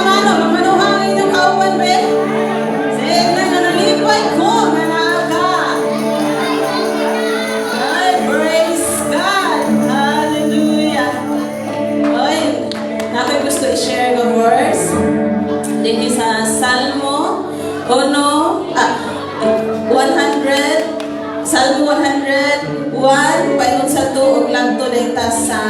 mano, mamanuhangin yung kauban, be. Sige na, nalipay ko, manaka. Ay, praise God. Hallelujah. Ay, natin gusto i-share ng verse. Dito sa Salmo 100, Salmo 101, paingon sa 2, ug lagto dita sa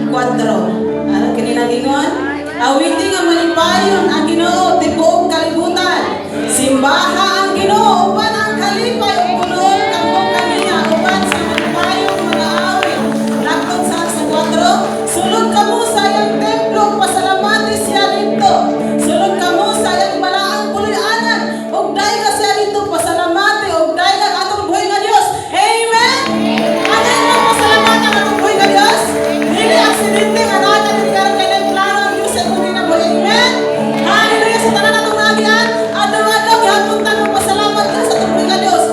4. Kanina gingon, awiting nga malipayon ang Ginoo tibuok kalibutan. Simbaha ang Ginoo uban ang kalipay ug punon kamo kaniya uban sa malipayong mga awit. Lagto sa 4, sulod kamo sa iyang templo pasalamati siya dito. Sulod kamo sa iyang balaang puloy-anan ug dai ka siya dito pasalamati ug dai lang atong buhay nga Dios. Amen. Ano ang pasalamatan atong buhay nga Dios? Dili aksidente nga natin karon kay plano ang Dios sa atong kinabuhi. Amen. Hallelujah sa tanan atong nagian. Adlaw-adlaw gihapon ta ng pasalamat sa atong buhay nga Dios.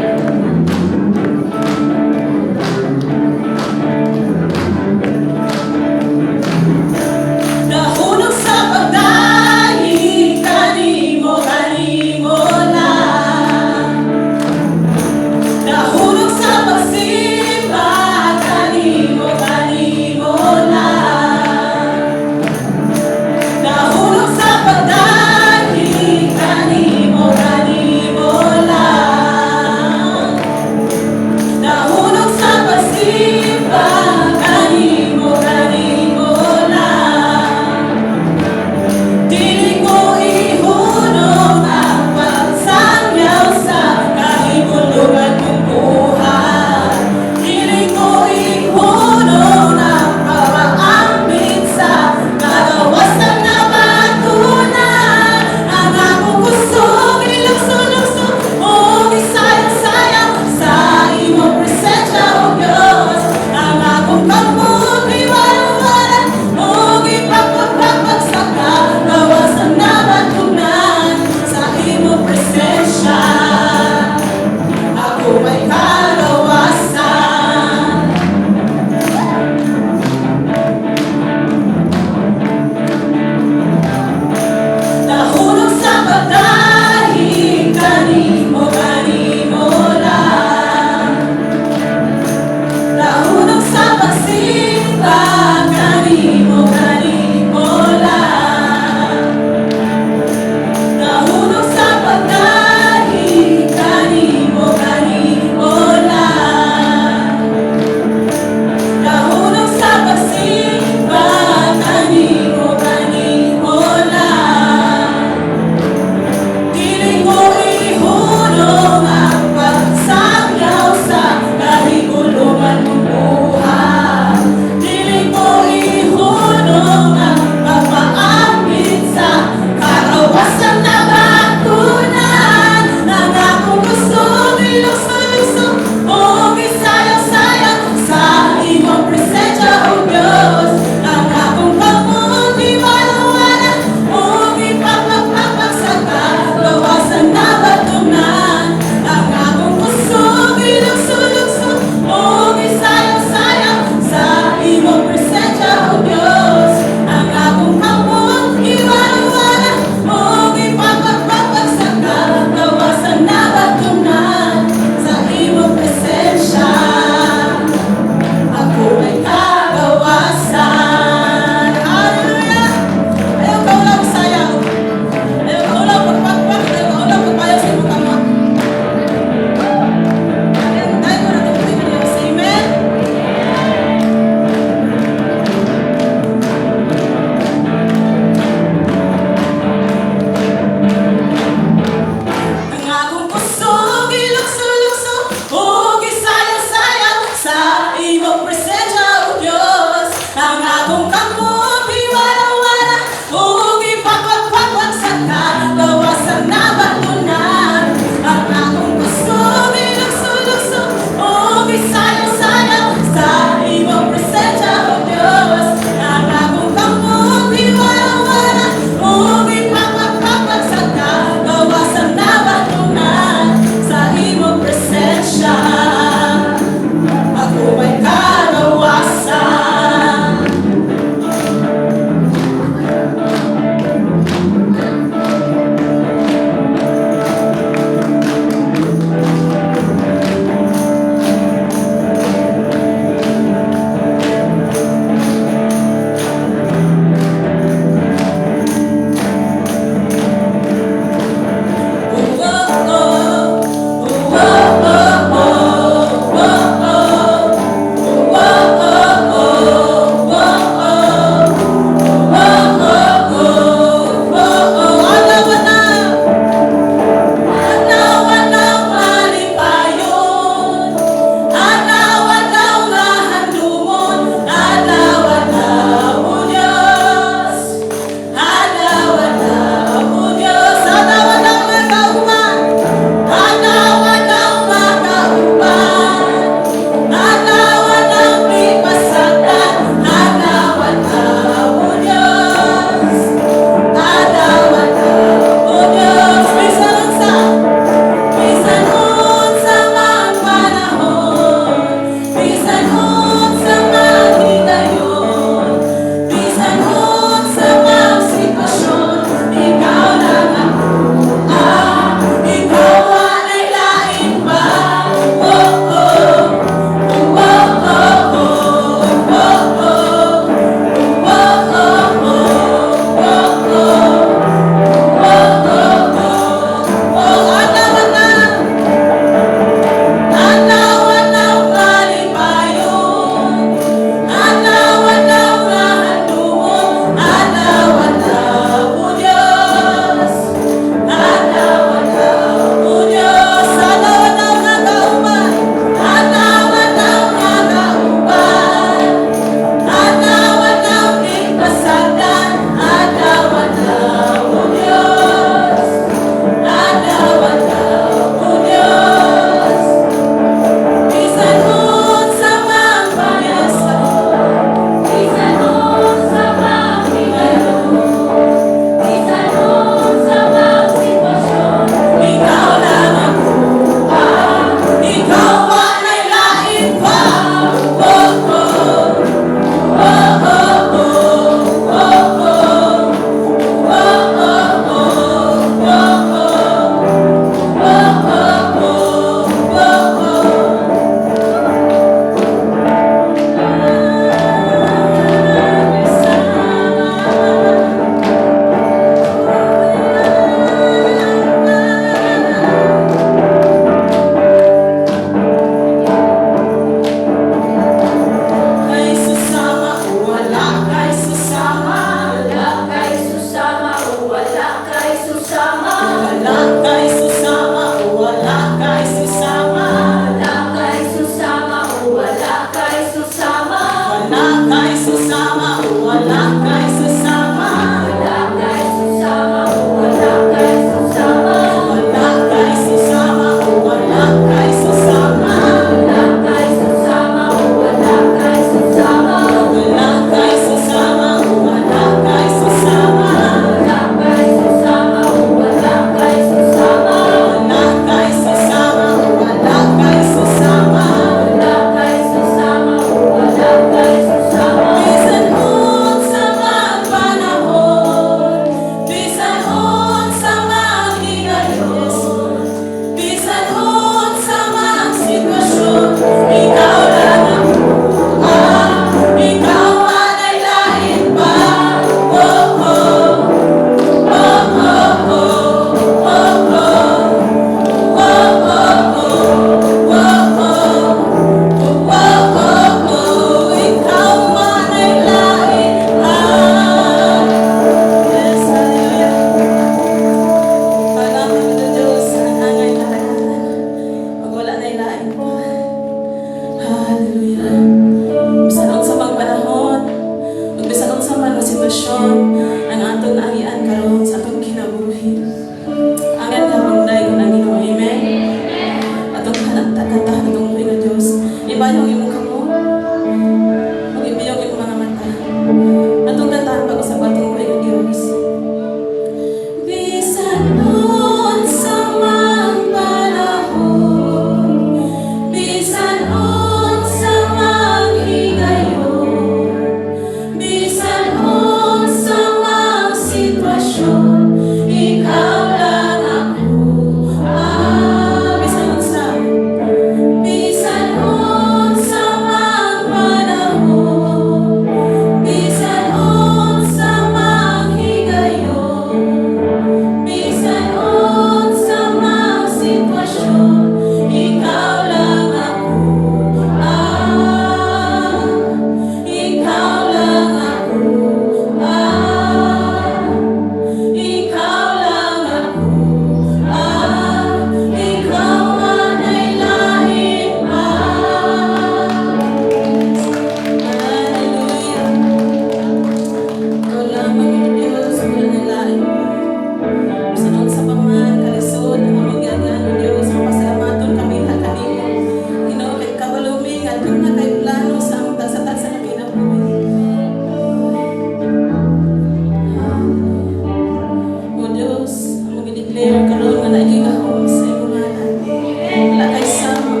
Wala kay sama.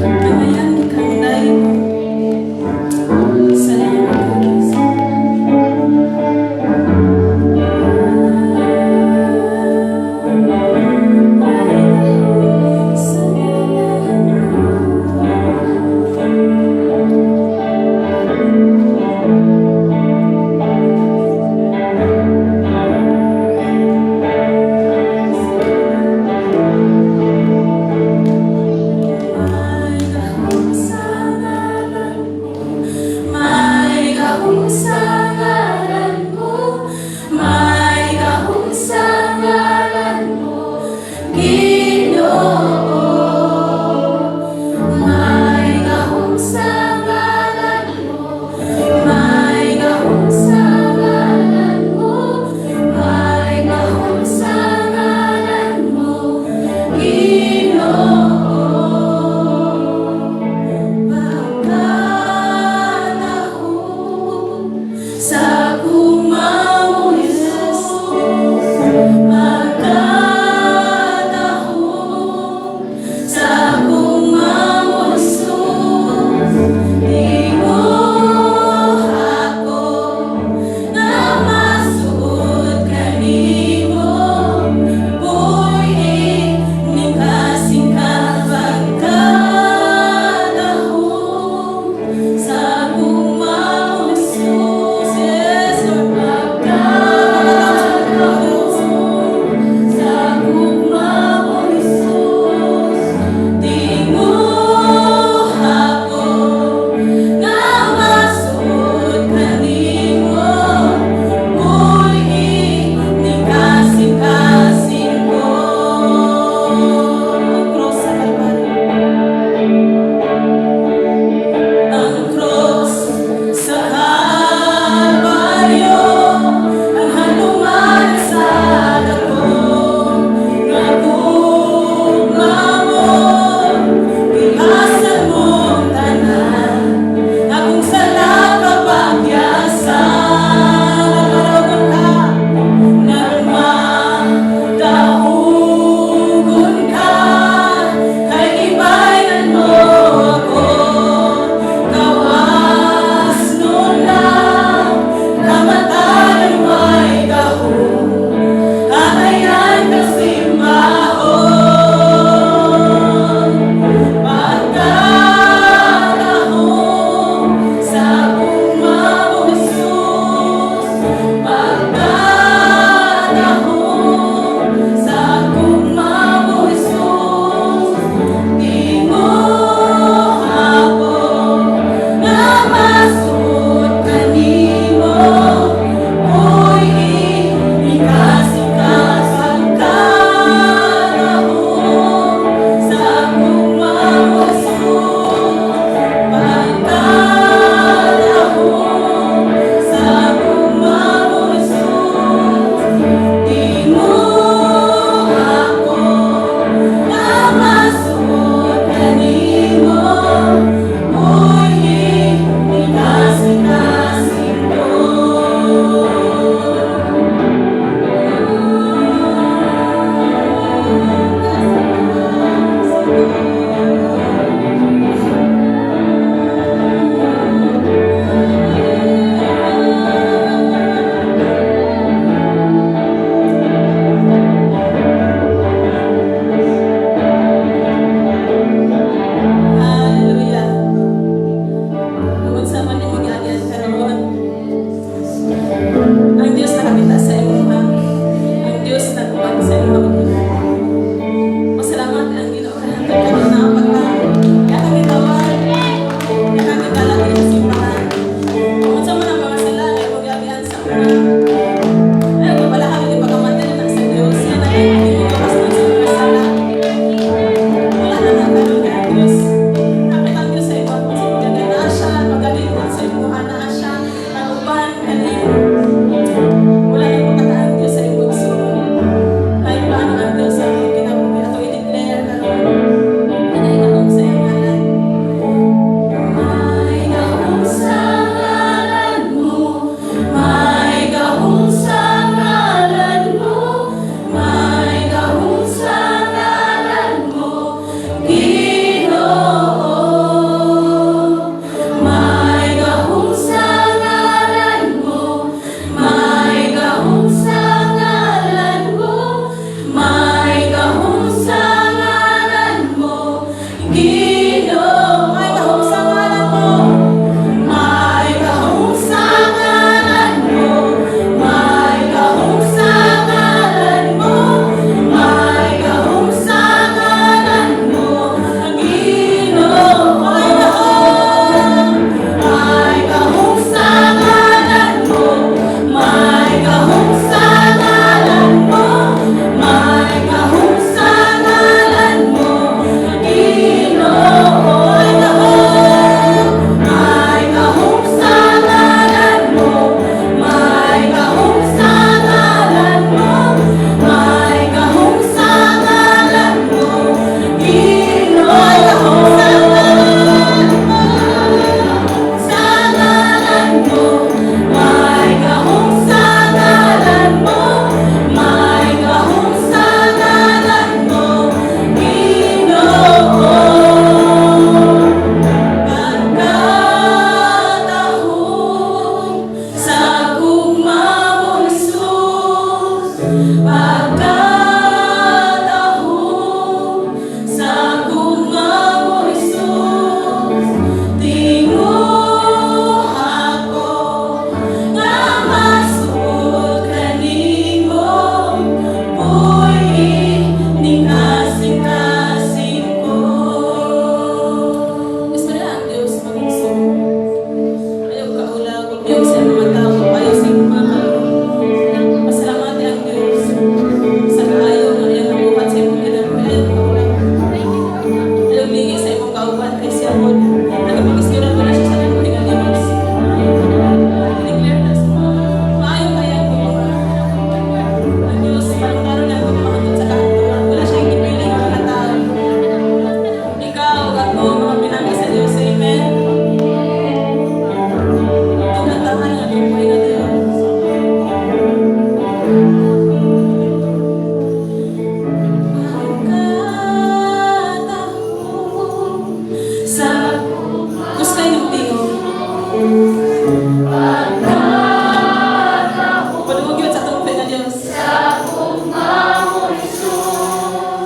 Ayan, kanday. Salamat.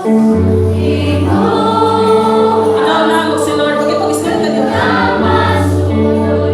Ikaw lang, si Lord. Pag-istorya ka niyo. Ikaw lang, si Lord.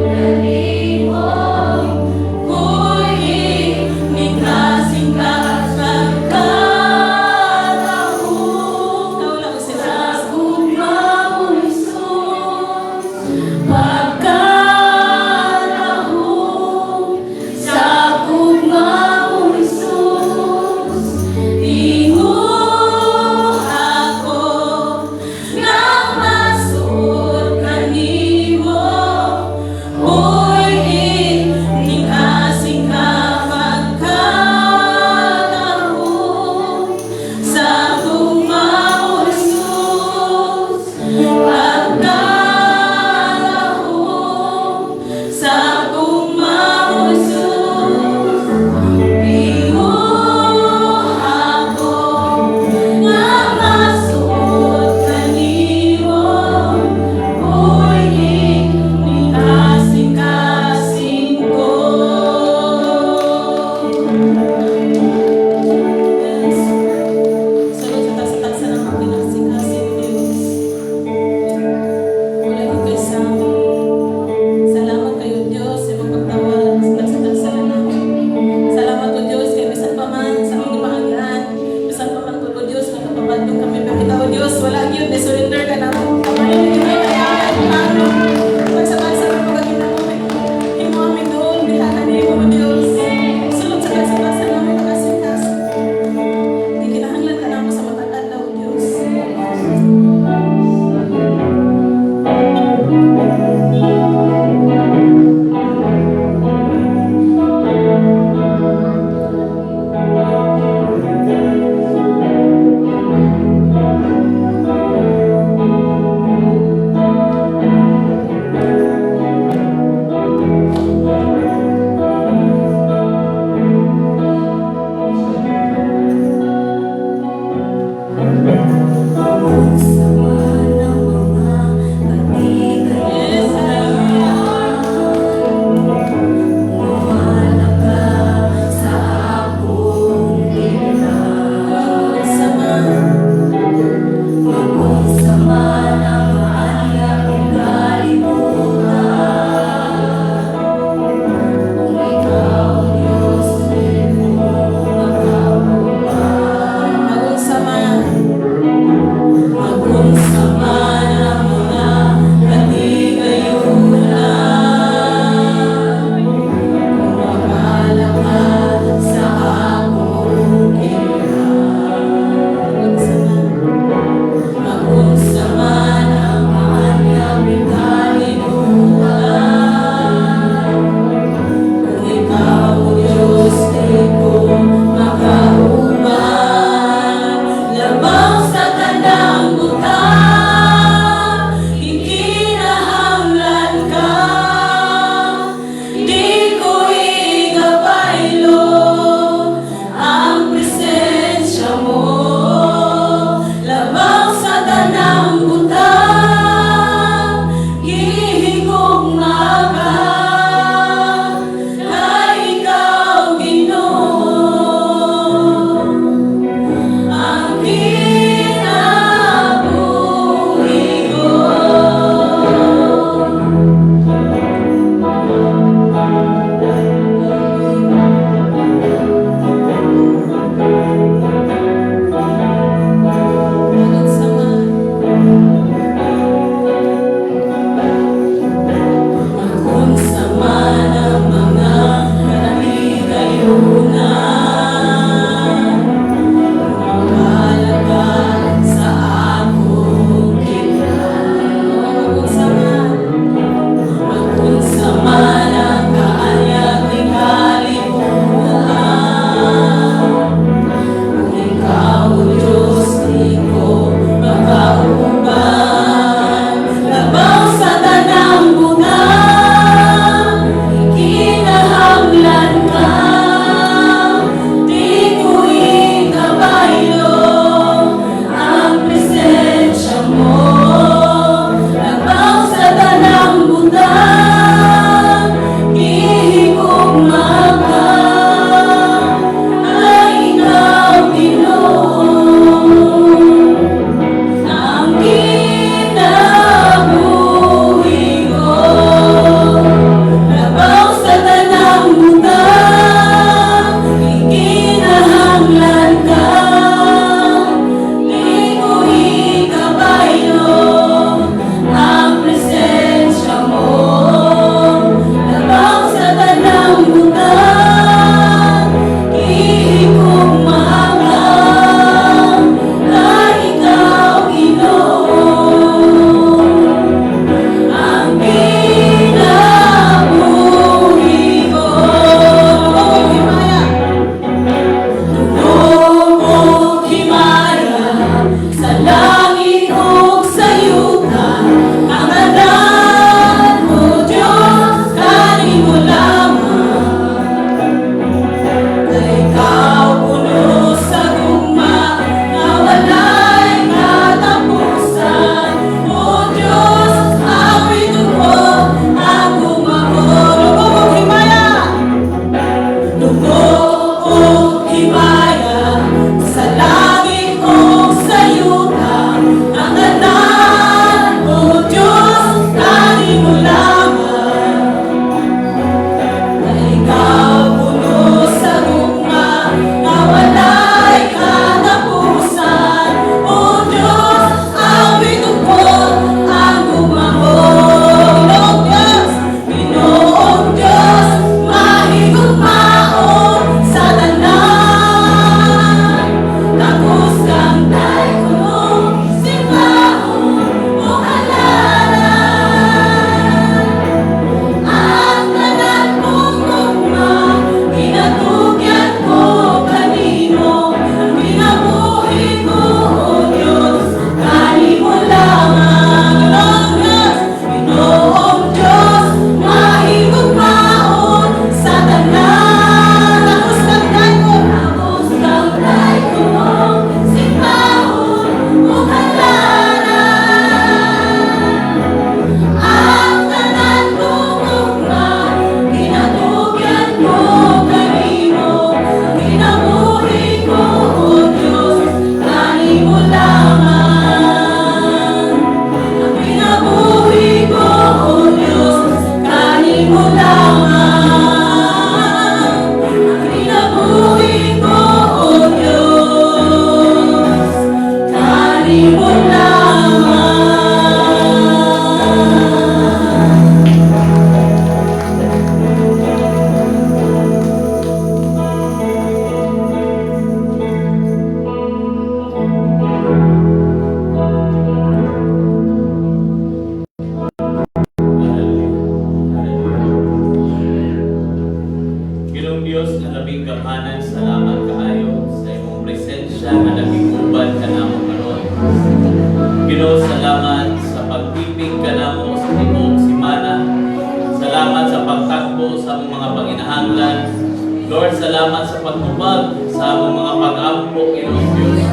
Lord, salamat sa pagtubag sa among mga pag-ampo, Ginoong Diyos.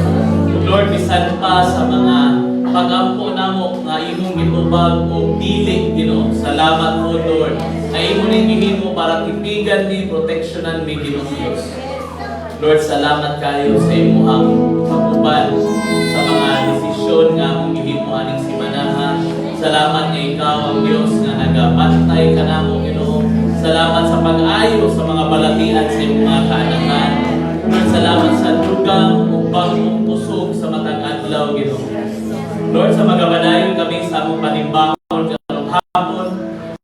Lord, bisan pa sa mga pag-ampo namo nga imong gitubag o dili, Ginoo. Salamat mo, Lord. Ay imo ning gihimo para tipigan ni proteksyonan mi, Ginoong Diyos. Lord, salamat kayo sa imuhang pag-uban sa mga desisyon nga among gihimo aning simanahan. Salamat nga ikaw ang Diyos nga nagabantay ka namo, Ginoo. Salamat sa pag-ayo sa mga balatian sa iyong mga kaanahan. Lord, salamat sa dugang o bagong tusog sa matag adlaw, Ginoo. Lord, sa magabadayon kami sa among panimbahon karong hapon,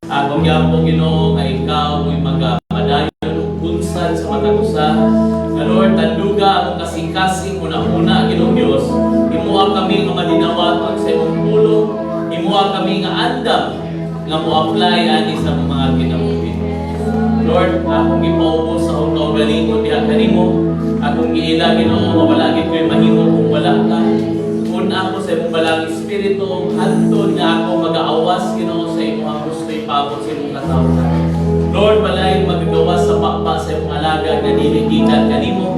akong yapo, Ginoo, nga ikaw mo'y magabadayon o kunsan sa matag usa. Na Lord, tanduga akong kasing-kasing una-una, Ginoong Diyos. Imuha kami nga madinawaton sa imong pulong. Imuha kami nga andam nga mo-apply ani sa mga kinabuhi. Lord, akong gipaubos sa akong kaugalingon diha kanimo. Akong giila, Ginoo, nga wala gid ko'y mahimo kung wala ka. Kung ako sa imong balang espiritu, hantod nga ako mag-aawas, Ginoo, sa imong gusto ipabot sa imong katawhan. Lord, walay magagawas sa pakpa sa imong alaga nga diligikan kanimo.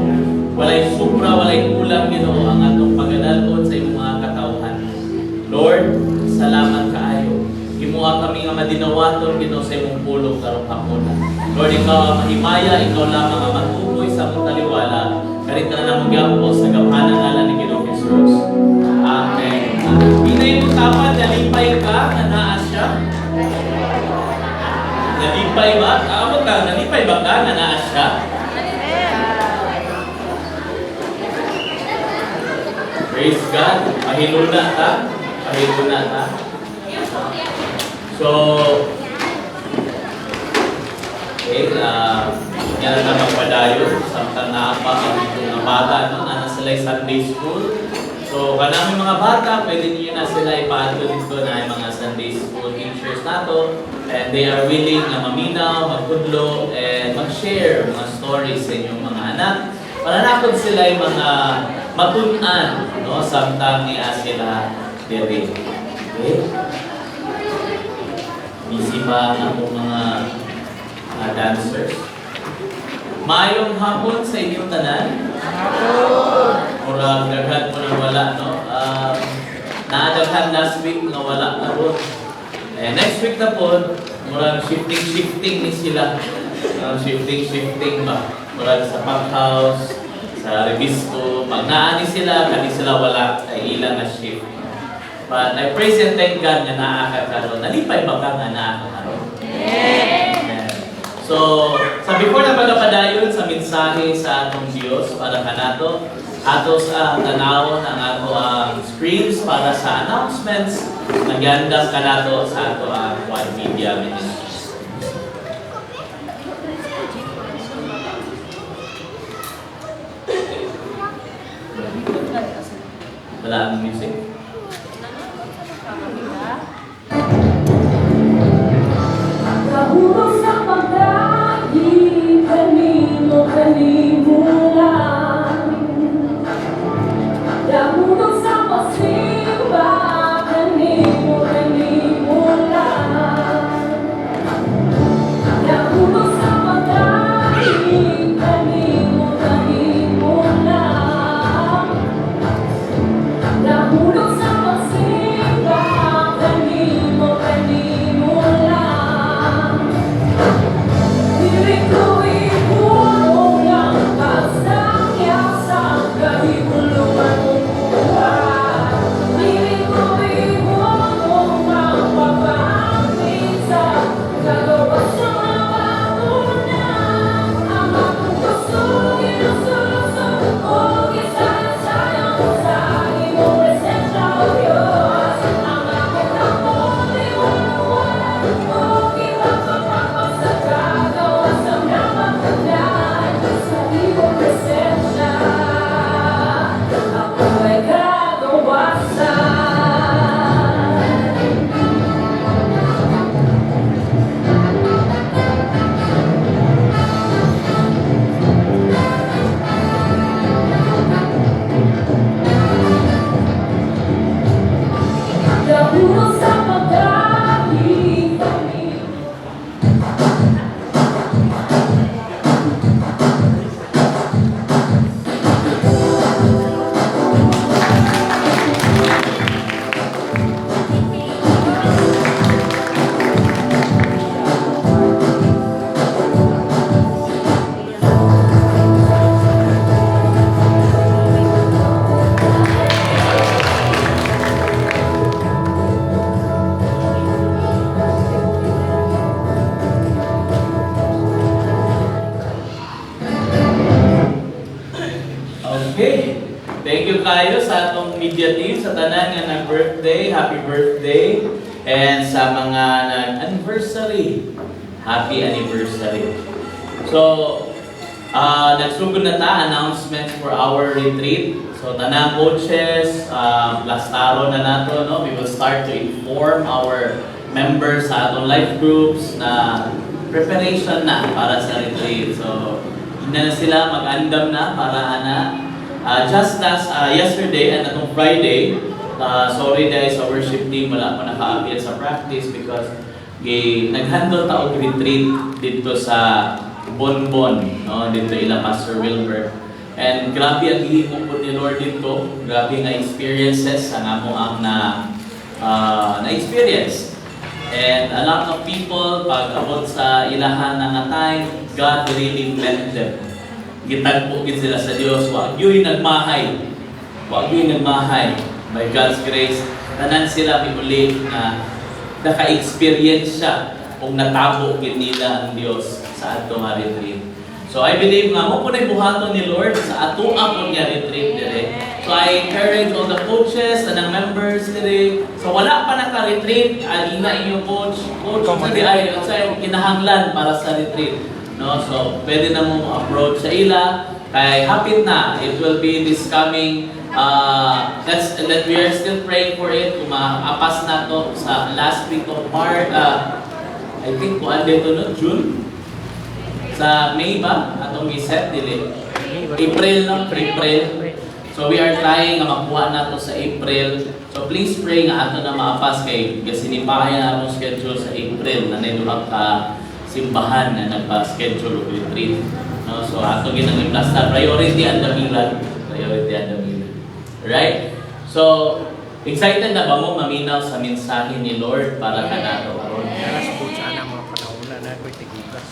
Walay supra, walay kulang, Ginoo, ang atong pagdalon sa imong mga katawhan. Lord, salamat kaayo. Himuha kami nga madinawaton, Ginoo, sa imong pulong karong hapon. Lord, ikaw ang mahimaya, ikaw lamang ang matukoy sa among taliwala. Karita na namang gapo sa gamhanan ngalan ni Ginoong Jesus. Amen. Pinay mo tapat, nalipay ka, na naa siya. Nalipay ba? Kaamo ka, nalipay ba ka, na naa siya? Praise God. Pahiluna ka. Pahiluna ka. So, okay, yan na magpadayon. Samtang naapa ang mga bata, no? Na sila Sunday school. So, kanaming mga bata, pwede niyo na sila ipaano dito na yung mga Sunday school teachers nato. And they are willing na maminaw, magkudlo, and mag-share mga stories sa inyong mga anak. Para nakod sila yung mga matunan, no? Samtang niya sila diri. Okay? Busy pa ang mga dancers. Mayong hapon sa inyong tanan. Murag daghan mo nang wala, no? Naadaghan last week na wala na po. Next week na po, murag shifting ni sila. Shifting ba? Murag sa punk house, sa Rebisco. Pag naani sila, kani sila wala, ay ilang na shift. But I praise and thank God na naakakaroon. Nalipay ba ka nga naakakaroon? So, sa before na pagkapadayon sa mensahe sa atong Diyos para kanato, ato sa tanawon ang ato ang screens para sa announcements, nagyandas kanato sa ato ang Quad Media Ministries. Wala ang music. Nahulog sa pagdahil, kanino lang. Nahulog sa pagsimba, kanino lang. Nahulog sa pagdahil, kanino lang. Nahulog sa pagsimba, kanino lang. Piling ko'y puno ng pasangya sa kahiguluhan mong buhay. Piling ko'y puno ng pag-aakit sa kagawas ng mga tunay. Ang akong gusto, inusulusok ko, isayang-sayang ko sa iyong presensya, O Diyos. Ang akong takot, iwanan ko, ipagpapakot sa kagawas ng mga tunay. Sa iyong presensya, ako ay kagawasan. Nahulog sa pagdahil, kanino initiative sa tanan nga nag-birthday, happy birthday. And sa mga nag-anniversary, happy anniversary. So, nagsugod na ta announcements for our retreat. So, tanang coaches, last taro na nato, no? We will start to inform our members sa atong life groups na preparation na para sa retreat. So, hindi na sila mag-andam na para just as yesterday and atong Friday, sorry guys sa worship team, wala ako naka-appear sa practice because nag-handle ta og retreat dito sa Bonbon, no? Dito ila Pastor Wilbur. And grabe ang gihimo po ni Lord dito, grabe nga experiences ang amo ang na-experience. And a lot of people, pag abot sa ilahan nga time, God really blessed them. Gitagpo gid sila sa Dios, wa gyud nagmahay. Wa gyud nagmahay. By God's grace, tanan sila piuli na naka-experience siya kung natabo gid nila ang Dios sa ato nga retreat. So I believe nga mo po na buhaton ni Lord sa ato ang nga retreat dire. So I encourage all the coaches and the members dire. So wala pa naka-retreat, alina inyong coach sa di ay sa kinahanglan para sa retreat. No, so pwede na mo approach sa ila kay hapit na. It will be this coming that we are still praying for it. Kung maapas na to sa last week of March, I think kuan dito no June. Sa May ba atong gi-set dili? April no, April. So we are trying nga makuha na to sa April. So please pray nga ato na maapas kay gasinipahay na atong schedule sa April na duha ka simbahan na nagpa-schedule og retreat. No, so ato ginang i-plasta priority ang damilan, priority ang damilan. Right? So excited na ba mo maminaw sa mensahe ni Lord para kanato karon?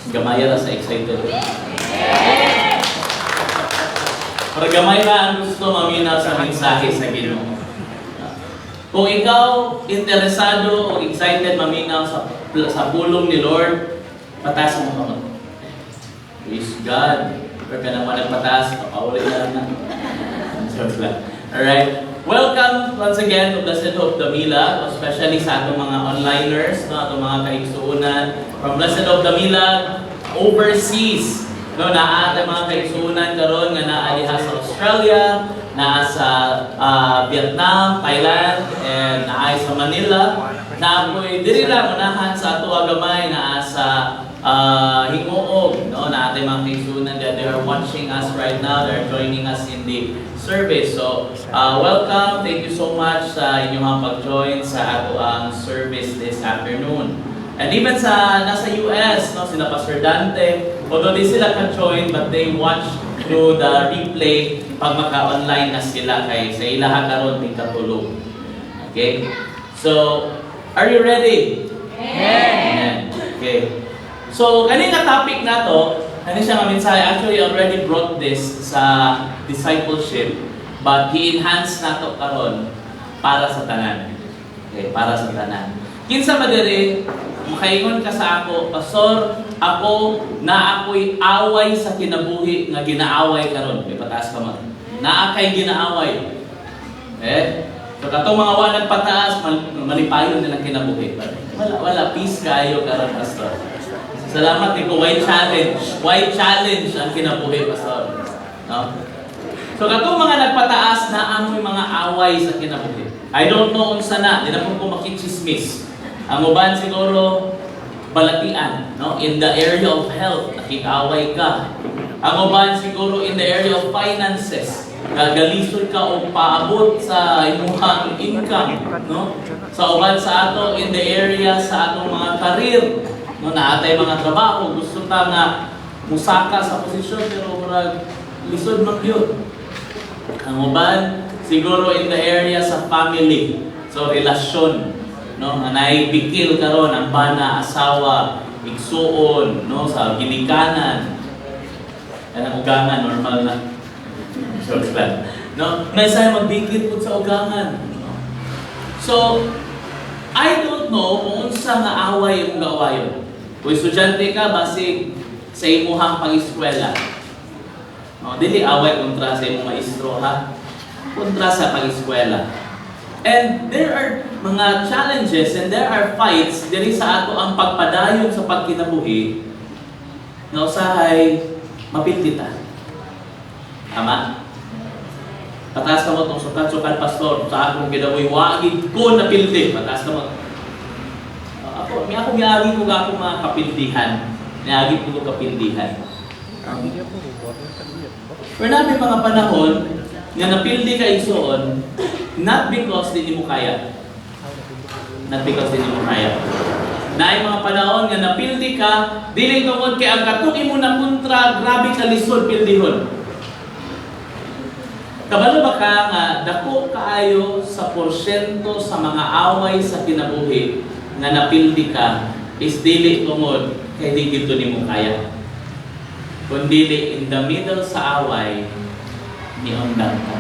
Gamay ra sa excited. Para gamay ra ang gusto maminaw sa mensahe sa Ginoo. Kung ikaw interesado o excited maminaw sa pulong ni Lord, pataas mo kamot. Praise God. Pero ka naman nagpataas, papaulit na lang. Alright. Welcome once again to Blessed Hope Damila, especially sa atong mga onliners, no, atong mga kaigsuunan. From Blessed Hope Damila, overseas. No, naa atong mga kaigsuunan karon nga naa diha sa Australia, naa sa Vietnam, Thailand, and naa sa Manila. Naapoy diri lang unahan sa ato agamay naa sa Hingoog, no, na ating mga kaigsuunan that they are watching us right now, they are joining us in the service. So, welcome, thank you so much sa inyong pag-join sa ato ang service this afternoon. And even sa nasa US, no, sila Pastor Dante, although di sila ka-join, but they watch through the replay pag maka-online na sila kay sa ilaha karon ting katulog. Okay? So, are you ready? Amen. Okay. So, kanina topic na to, kanina siya nga mensahe, actually already brought this sa discipleship, but he-enhance na to karon para sa tanan. Okay, para sa tanan. Kinsa ba diri, makaingon ka sa ako, Pastor, ako na ako'y away sa kinabuhi nga ginaaway karon. May pataas ka man. Na akay ginaaway. So katong mga wanag pataas, malipayon nilang kinabuhi. Wala, peace kayo karon, Pastor. Salamat ko, white challenge. White challenge ang kinabuhi, Pastor. No? So katong mga nagpataas na amoy mga away sa kinabuhi. I don't know unsa na, di na po ko makichismis. Ang uban siguro balatian, no? In the area of health, nakikaway ka. Ang uban siguro in the area of finances, gagalisod ka o paabot sa imuhang income, no? Sa uban sa ato in the area sa atong mga career, no, na atay mga trabaho, gusto ta nga musaka sa posisyon pero murag lisod man gyud. Ang uban siguro in the area sa family, so relasyon, no, nga naibikil karon ang bana, asawa, igsuon, no, sa ginikanan. Ang ugangan normal na. So no, may say magbikil pud sa ugangan. No? So I don't know kung unsa nga away yung gawayon. Kung estudyante ka, basig sa imuhang pag-eskwela. No, dili away kontra sa imong maestro, ha? Kontra sa pag-eskwela. And there are mga challenges and there are fights diri sa ato ang pagpadayon sa pagkinabuhi na usahay mapiltitan. Tama? Pataas ka mo itong sukat-sukat, pastor, sa akong ginawi, wagid ko na pildi. Pataas ka mo. Ako miagi ko ako mga kapildihan. Miagi ko kapildihan. Pero namin mga panahon nga napildi ka igsoon, not because di mo kaya. Not because di mo kaya. Na mga panahon nga napildi ka, dili tungod kay ang katuki mo na kontra, grabe ka lisod pildihon. Kabalo ba ka nga dako kaayo sa porsyento sa mga away sa kinabuhi nga napildi ka is dili tungod kay di gito nimo kaya. Kundi in the middle sa away ni undang ka.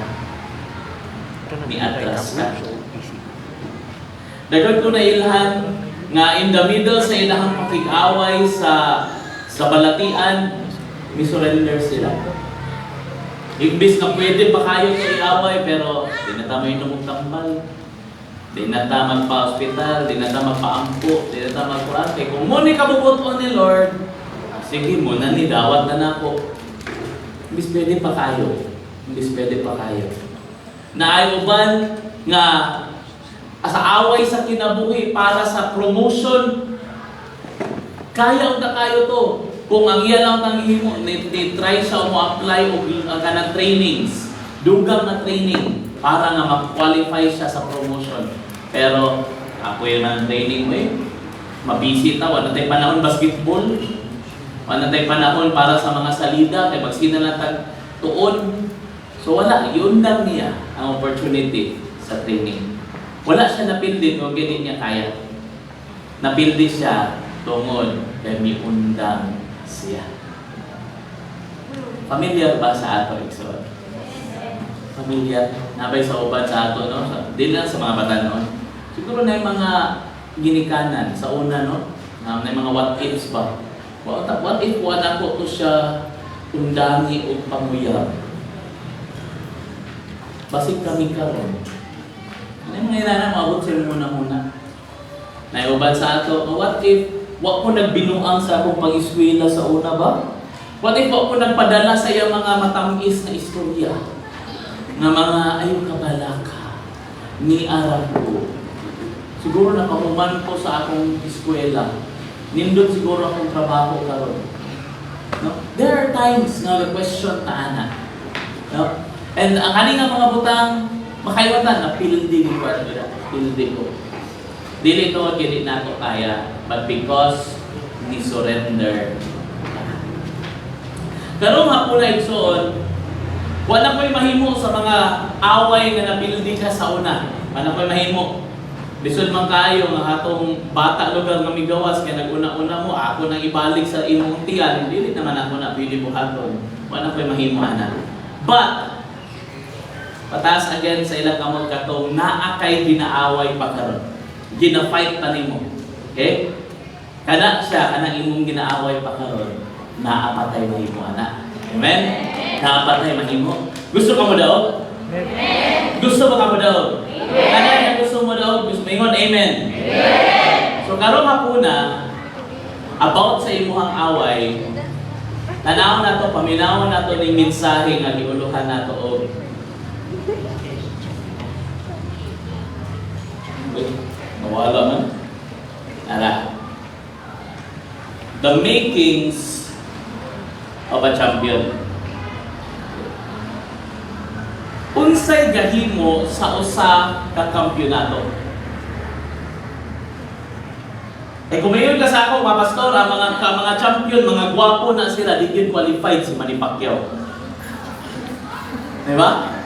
Ni atras ka. Dagan ko na ilhan nga in the middle sa ilahang pakig-away sa balatian, mi surrender sila. Imbis na pwede pa kayo sa iaway, pero di na tama yung tambal, di na tama magpa-hospital, di na tama magpa-ampo, di na tama magpa-kuran. Kaya kung muna kabubuton ni Lord, sige muna ni dawat na nako. Imbis pwede pa kayo. Imbis pwede pa kayo. Naayoban nga sa away sa kinabuhi para sa promotion, kaya na kayo to. Kung ang iya lang tanghimo, try siya mo-apply o kanang trainings, dugang na training para nga mag-qualify siya sa promotion. Pero ako yung ng training mo mabisita, wala tayong panahon basketball, wala tayong panahon para sa mga salida, kay magsina lang tuon. So wala, yun lang niya ang opportunity sa training. Wala siya napildi kung ganyan niya kaya. Napildi siya tungod kay may undang siya. Familiar ba sa ato, Ikson? Familiar? Nabay sa uban sa ato, no? Di lang sa mga bata noon. Siguro na yung mga ginikanan sa una, no? Na yung mga what ifs ba? What if wala ko to siya undangi o panguyab? Basig kami karon. Ano yung mga inana, maabot sila muna. Naiuban sa ato, what if wa ko nagbinuang sa akong pag-eskwela sa una ba? What if wa ko nagpadala sa iyang mga matamis na istorya? Nga mga ayaw kabalaka, ni arab ko. Siguro nakahuman ko sa akong eskwela. Nindot siguro akong trabaho karon. No? There are times na question ta ana. No? And ang kanina mga butang makaywatan na pildi ko pildi ko. Dili to kini nato kaya, but because ni surrender. Karong hapon na igsoon, wala ko'y mahimo sa mga away nga napildi ka sa una. Wala ko'y mahimo. Bisod man kayo nga atong bata lugar nga migawas kay naguna-una mo, ako nang ibalik sa imong tiyan, dili naman ako na pili buhaton. Wala ko'y mahimo ana. But pataas again sa ilang kamot katong naa kay ginaaway pa karon. Gina-fight pa nimo. Okay? Kana siya, kanang imong ginaaway pa karon, naapatay mahimo ana. Amen? Naapatay mahimo. Gusto ka mo daw? Amen. Gusto ba ka mo daw? Amen. Kana gusto mo daw? Gusto mo ingon? Amen. Amen. So karong hapuna about sa imuhang away, tanawon nato, paminawon nato ning mensahe nga giuluhan nato og nawala man. Ara. The makings of a champion. Unsay gahimo sa usa ka kampyonato? Kung mayon ka sa ako, mga pastor, ang mga champion, mga gwapo na sila, di yun qualified si Manny Pacquiao. Diba?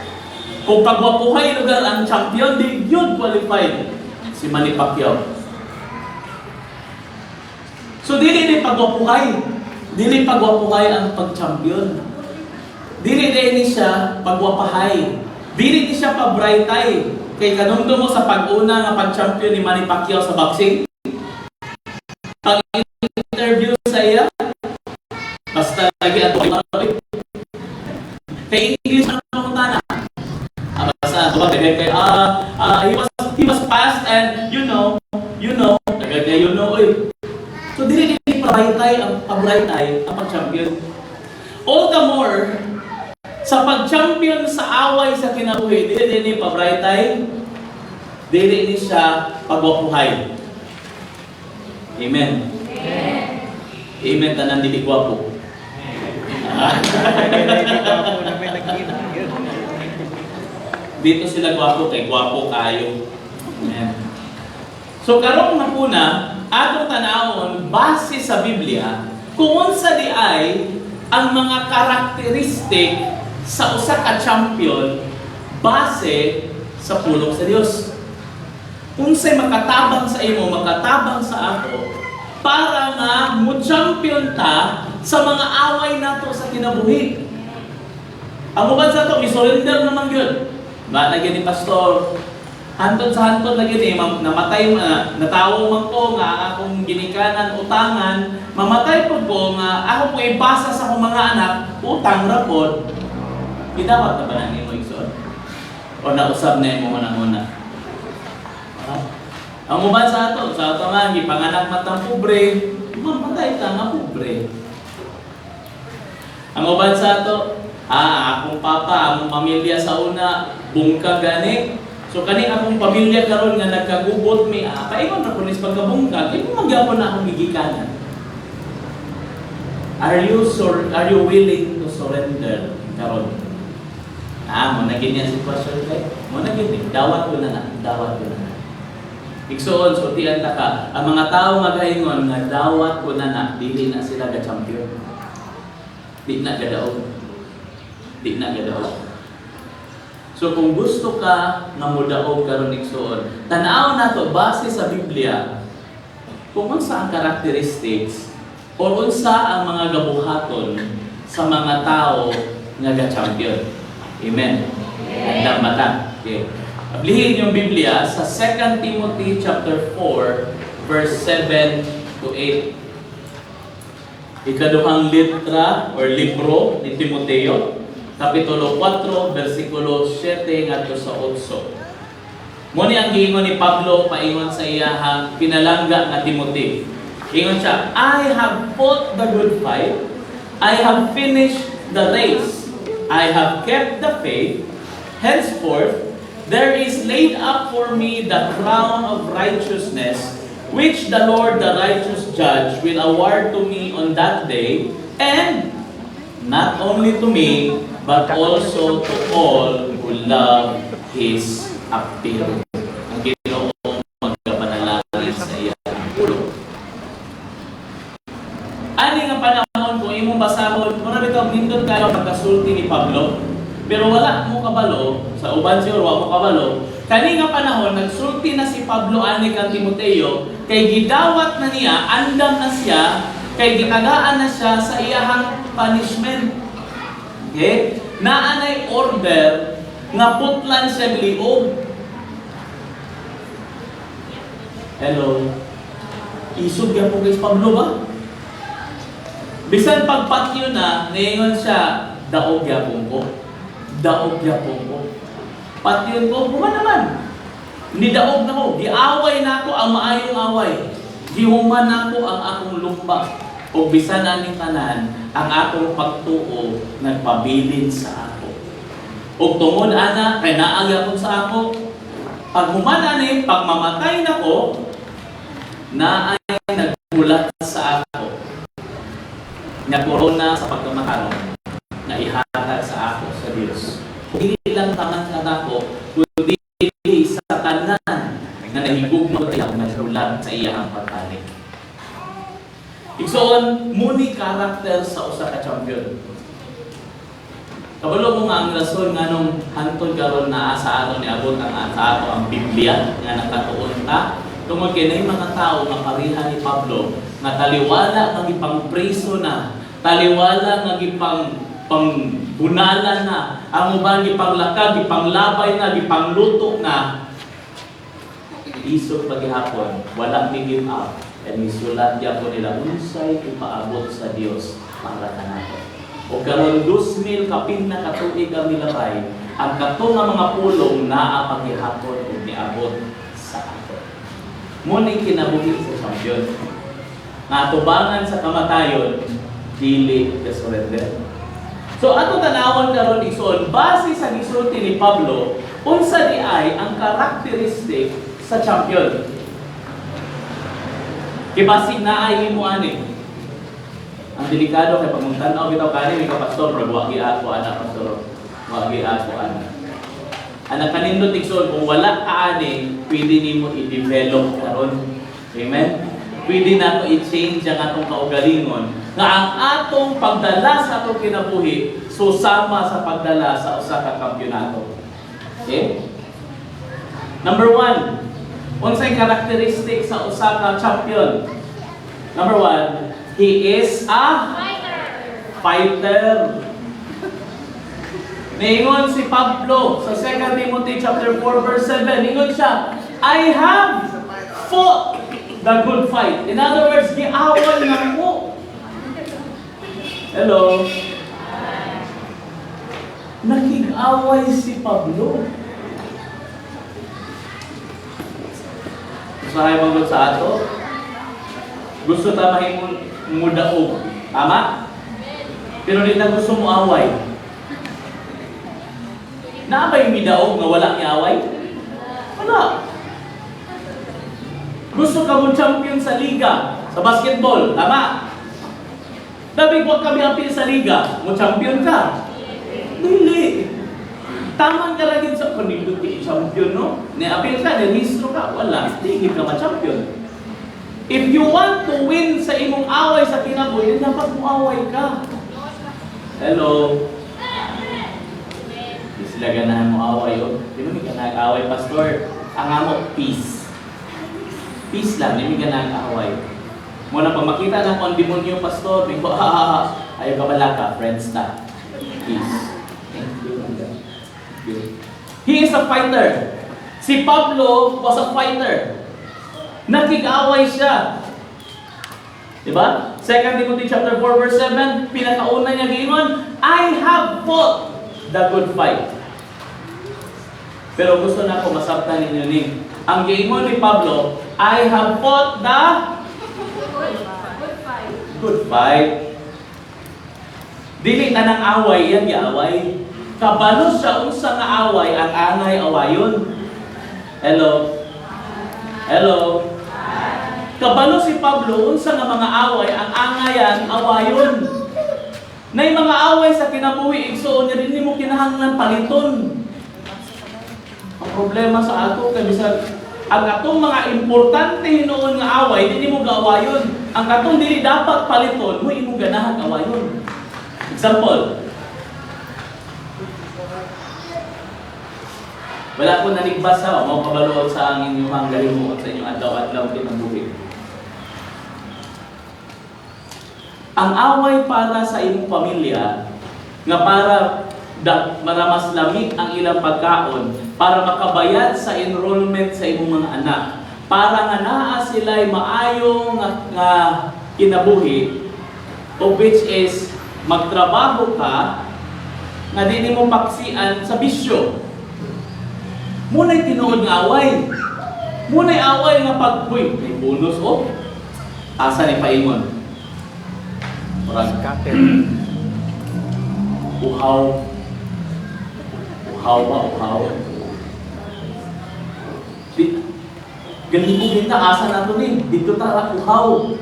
Kung pagwapuhay lugar ang champion, di yun qualified si Manny Pacquiao. So dili pagwapuhay. Dili pagwapuhay ang pag-champion. Dili din siya pagwapahay. Dili siya pabrightay. Kay kanungto mo sa pag-una nga pag-champion ni Manny Pacquiao sa boxing. Pag-interview sa iya, basta lagi ato kay English na pangutana. Basta kay he was and you know, agad niya oy. So dili pabraytay ang pag-champion. All the more, sa pag-champion sa away sa kinabuhi, dili pabraytay, dili ni siya pagwapuhay. Amen. Amen, tanan dili gwapo. Dito sila gwapo kay gwapo kayo. Amen. So karong na puna, atong tanawon base sa Biblia kung unsa di ay ang mga karakteristik sa usa ka champion base sa pulong sa Dios. Unsay makatabang sa imo, makatabang sa ako para nga mo-champion ta sa mga away nato sa kinabuhi. Ang ubad sa to, isurrender naman yun. Ba lagi ni pastor, hantod sa hantod lagi ni namatay natawo man ko nga akong ginikanan utangan, mamatay po ko nga ako po ibasa sa akong mga anak, utang ra pod. Gidawat na ba nang imo igsoon? O nausab na imo una. Ang ubad sa ato nga gipanganak matang pobre, mamatay ka nga pobre. Ang ubad sa ato, akong papa, akong pamilya sa una, bungkag gani. So kani akong pamilya karon nga nagkagubot mi, paingon na kunis pagkabungkag, imo magyapon na akong gigikanan. Are you willing to surrender karon? Mo na ganyan sitwasyon kay. Mo na ganyan, dawat ko na. Igsoon, sultian ta ka, ang mga tao nga gaingon nga dawat ko na, dili na sila ga champion. Di na gadaog. So kung gusto ka nga modaog karon igsoon, tan-aw nato base sa Biblia kung unsa ang characteristics o unsa ang mga gabuhaton sa mga tao nga ga-champion. Amen. Andam mata. Okay. Ablihin yung Biblia sa 2 Timothy chapter 4 verse 7 to 8. Ikaduhang litra or libro ni Timoteo, kapitulo 4, versikulo 7 ngadto sa 8. Muni ang giingon ni Pablo paingon sa iyahang pinalangga nga Timothy. Ingon siya, I have fought the good fight, I have finished the race, I have kept the faith, henceforth there is laid up for me the crown of righteousness, which the Lord, the righteous judge, will award to me on that day, and not only to me, but also to all who love His appearing. Ang Ginoong magkapanalangin sa iyang pulo. Ani nga panahon kung imong basahon, muna bitaw nindot kayo pagkasulti ni Pablo, pero wala mo kabalo, sa uban siguro wala mo kabalo, kani nga panahon, nagsulti na si Pablo ani kang Timoteo, kay gidawat na niya, andam na siya, kay gitagaan na siya sa iyahang punishment. Okay? Naanay order nga putlan siya liog. Hello? Isog yan po kay Pablo ba? Bisan pagpatyo na, ngayon siya, daog yapon ko. Patyon ko, kuma naman. Nidaog na ko, giaway na ako ang maayong away. Gihuman na ako ang akong lumba. O bisan aning tanan, ang akong pagtuo nagpabilin sa ako. O tungod ana, kay naagya ko sa ako. Pag human ani, pag mamatay na ko, na ay nagmulat sa ako. Nagkorona sa pagkamakaroon na ihatag sa ako sa Diyos. Hindi lang taman ka ako, kundi sa tanan na nahigugma tayo nagmulat sa iyang pagkalig. Igsoon, muni karakter sa usa ka champion. Kabalo mo nga ang rason nga nung hantod karon na sa ato ni abot ang sa ato ang Biblia nga nakatuon ta tungod kay nay mga tao nga pareha ni Pablo nga taliwala nga gipangpreso na, taliwala nga pangbunalan na, ang uban gipanglakag, gipanglabay na, gipangluto na. Isog paghihapon, wala mi give up. And misulat niya po nila, unsay ipaabot sa Dios para kanato. O karon 2,000 kapin na katuig ang milabay, ang kato nga mga pulong naa paghihapon ug niabot sa ato. Muna kinabuhi sa champion. Nga atubangan sa kamatayon, dili ka surrender. So ato tanawon karon igsoon base sa gisulti ni Pablo unsa di ay ang karakteristik sa champion. Kibasig na ay imo ani. Ang delikado kay pag tan-aw bitaw kani mi ka pastor pero wa ako ana pastor. Wa ako ana. Ana kanindot igsoon kung wala ka ani, pwede nimo i-develop karon. Amen. Pwede nato i-change ang atong kaugalingon nga ang atong pagdala sa atong kinabuhi susama sa pagdala sa usa ka kampeonato. Okay? Number 1, unsay karakteristik sa usa ka champion? Number 1, he is a fighter. Ningon si Pablo sa 2 Timothy chapter 4 verse 7, ningon siya, I have fought the good fight. In other words, giaway na mo. Hello? Nakig-away si Pablo. Usahay mong sa ato? Gusto ta mahimong mudaog. Tama? Pero di na gusto mo away. Naabay midaog nga wala ni away? Wala. Gusto ka mo champion sa liga, sa basketball, tama? Dabi ko kami apil sa liga, mo champion ka? Dili. Tamang ka lagi sa kanilot ki champion, no? Ni apil ka, nilistro ka, wala. Hindi ka ma-champion. If you want to win sa imong away sa kinabuhi, dapat mo away ka. Hello? Di sila ganahan mo away, oh. Di mo ka nag-away, pastor. Ang amo, peace. Peace lang, hindi ka nag-away. Muna pag makita na kung demonyo, pastor, may ko, ayaw ka wala ka, friends na. Peace. He is a fighter. Si Pablo was a fighter. Nakig-away siya. Diba? 2 Timothy chapter 4 verse 7, pinakauna niya giingon, I have fought the good fight. Pero gusto na ako masabtan ninyo ni. Ang giingon ni Pablo, I have fought the good fight. Dili na ng away yan giaway. Kabalo siya unsa nga away ang angay awayon. Hello? Hello? Kabalo si Pablo unsa nga mga away ang angayan awayon. Nay mga away sa kinabuhi igsoon niya dinhi mo kinahanglan paliton. Ang problema sa ato kay bisan ang atong mga importante hinuon nga away dinhi mo gaawayon. Ang atong dili dapat paliton mo imo ganahan awayon. Example. Wala ko nanigbasa o mo kabalood sa ang inyong galimuot sa inyong adlaw-adlaw kinabuhi. Ang away para sa imong pamilya nga para mas lamig ang ilang pagkaon para makabayad sa enrollment sa imong mga anak para nga naa sila'y maayo nga kinabuhi of which is magtrabaho ka nga di mo paksian sa bisyo. Muna'y tinuod nga away. Muna'y away nga pag-uy, may bonus o asa ni paingon. Uhaw. Uhaw ba? Uhaw. Ganito kita asa na ito ni. Dito tara uhaw.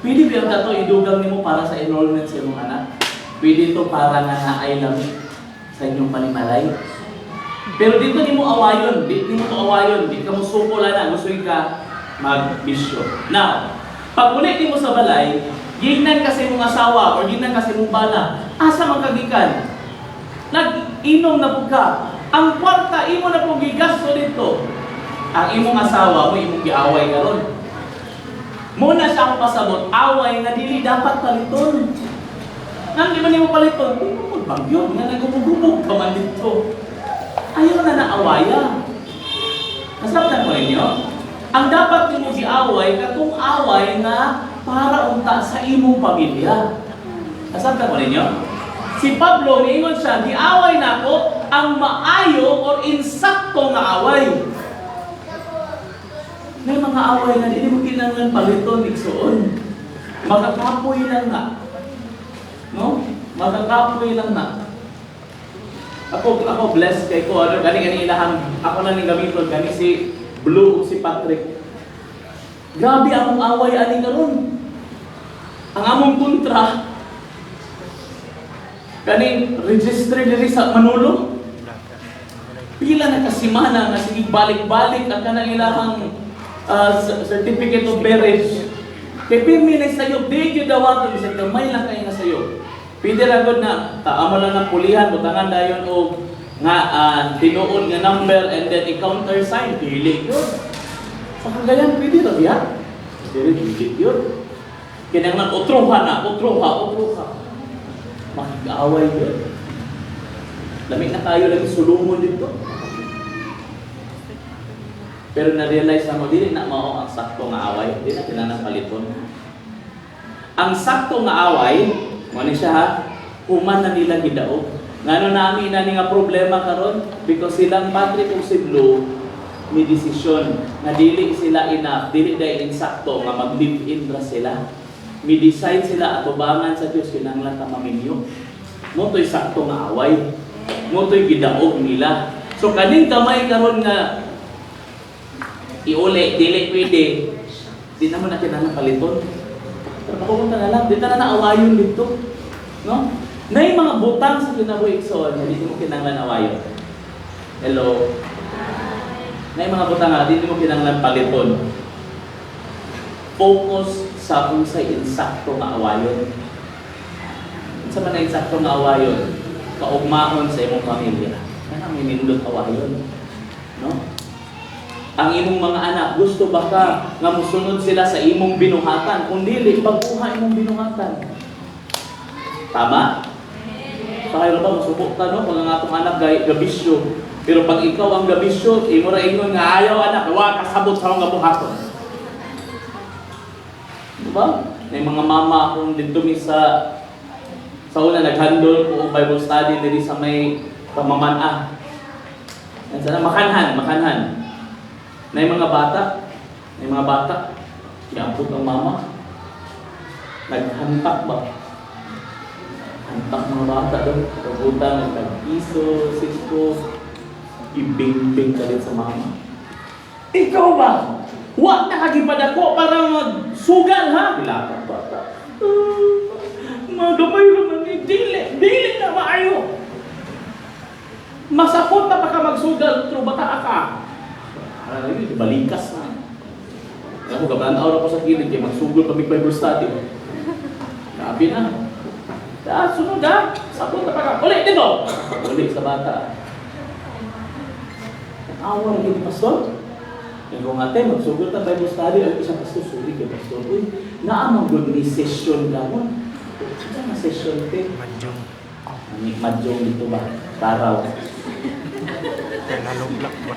Pwede ba yung dato idugang nimo para sa enrollment sa imong anak? Pwede ito para nga naay lamig sa inyong panimalay. Pero dito nimo awayon, dito nimo awayon, di ka mo suko na, gusto ka magbisyo. Now, pag ulit mo sa balay, gignan kasi mong asawa or gignan kasi mong bana, asa magkagikan? Nag-inom na po ka. Ang kwarta, imo na po gigasto dito. Ang imong asawa mo, imong giaway karon. Muna siya akong pasabot, away nga dili dapat paliton. Nang di man nimo paliton, di mo magbagyo, nga nagubog-ubog pa man dito. Ayaw na naawaya. Nasabtan ko ninyo? Ang dapat nimo giaway, katong away na para unta sa imong pamilya. Nasabtan ko ninyo? Si Pablo, niingon siya, giaway na ako ang maayo o insakto nga away. nga away nga, hindi mo kinanglan paliton, igsoon. Makakapoy lang na. No? Makakapoy lang na. Ako blessed kay ko, ano, gani ilahang, ako lang yung gamiton, gani si Blue o si Patrick. Grabe akong away, ani karon. Ang among kontra, kani register diri sa Manolo. Pila na kasimana nga sige balik-balik ang kanang ilahang certificate of marriage. Kay pirmi na sayo, di gyud dawaton bisag gamay lang kay na sayo. Pwede ra gud na amo lang ng pulihan butangan dayon og nga tinuod nga number and then i-countersign dili gyud. Sa kagayan pwede ra biya. Dili gyud. Kinahanglan utroha. Makikaaway yun. Lamig na tayo lang sulungon dito. Pero na-realize na mo, dili na mao ang sakto nga away. Di na kinanang paliton. Ang sakto nga away, mo ni siya ha, human na nila gidaog. Ngano namin na nga problema karon because silang Patrick ug si Blue may desisyon na dili sila enough, dili dahil insakto nga mag-live-in ra sila. May decide sila at tubangan sa Diyos kinahanglan ta maminyo. Mo to'y sakto nga away. Mo to'y gidaog nila. So kaning kamay karon nga iuli, dili pwede. Di naman na kinahanglan paliton. Pero pumunta na lang, di ta na naawayon dito. No? Nay mga butang sa kinabuhi igsoon, hindi mo kinahanglan awayon. Hello. Nay mga butang nga, hindi mo kinahanglan paliton. Focus sa unsay insakto nga awayon. Unsa man ang insakto nga awayon? Kaugmaon sa imong pamilya. Kana may nindot awayon. No? Ang imong mga anak, gusto ba ka nga musunod sila sa imong binuhatan? Kung dili, baguha imong binuhatan. Tama? Kaya ba masubok ka no? Pag ang atong anak gabisyo. Pero pag ikaw ang gabisyo, imo ra ingon nga ayaw anak, wa kasabot sa mga buhaton. Diba? May mga mama akong dito sa una nag-handle ko Bible study dito sa may pamaman sana makanhan. May mga bata, iabot ang mama. Naghantak ba? Hantak mga bata doon. Pagutang, nag-piso, 6 ibing-bing ka rin sa mama. Ikaw ba? Huwag nakagipad ako para magsugal ha? Bilakang bata. Magamay naman ni Dili na maayo. Masakot na pa ka magsugal, pero bata ka. Balikas na. Ako, gabanaw na ko sa kilid, kaya magsugol kami Bible study. Grabe na. Sunod ha? Sakot na pa ka. Uli, dito! Uli sa bata. Awa na yung pastor. Yung kung ate, magsugol na Bible study, ay isang pastor, suli kay pastor. Uy, naamang good ni session ka mo. Saan na session te? Madyong dito ba? Taraw. Nalumlak ba?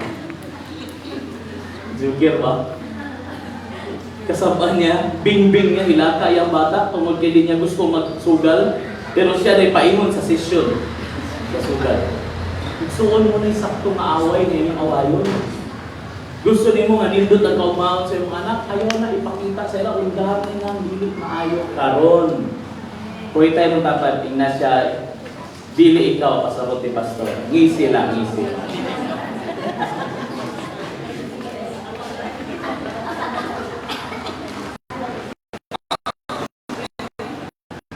Zugir ba? Kasama niya, bing-bing niya, hilaka yung bata, tungod kay di niya gusto magsugal, pero siya ay paingon sa sesyon. Sa sugal. Gustoon mo na yung sakto nga away na yung awayon. Gusto ni mo nga nindot ang kaumahon sa iyong anak, ayaw na ipakita sa ila, undahan na nga, dilit maayo. Karon, kung tayo mong tapat, tingnan siya, dili ikaw, pasabot ni pastor. Ngisi lang, ngisi.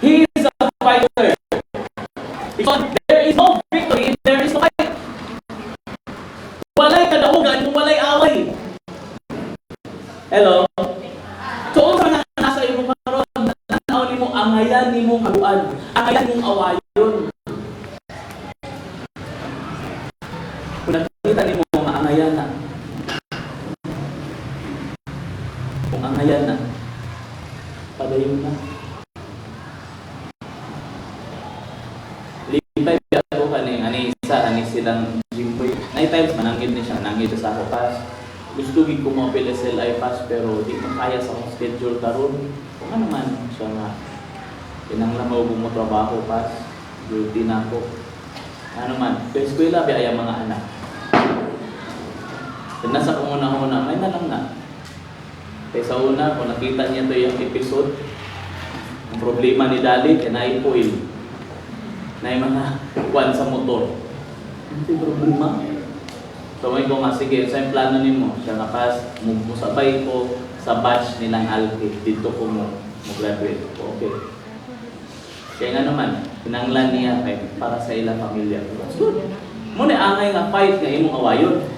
He is a fighter. Because there is no victory if there is no fight. Walay kadahugan kung walay away. Hello? So, kung nasa iyo karon, nanaw ni mo, angayan ni mo kaluan, angayan ni mong awayon. Kung nakita ni mo, angayan na. Kung angayan na, padayon na. Lipay ako ani silang Jimboy. Night times mananggid ni siya, nanggid sa ako pass. Gusto gid ko mo PSLI pass pero di ko kaya sa akong schedule karon. Kung ano man siya nga kinahanglan mo trabaho pass, duty na ako. Ano man, sa eskwela biya mga anak. Nasa kung una-una, may na lang na. Kaysa una, kung nakita niya ito yung episode, ang problema ni Daddy, kaya na-ipoil. Na yung mga kuwan sa motor. Ano yung problema? So, may ko nga, sige, sa yung plano mo, siya nakas, musabay ko sa batch nilang Alki, dito ko mo graduate. Okay. Kaya nga naman, pinanglan niya para sa ilang pamilya. That's good. Muna angay nga fight nga imong awayon.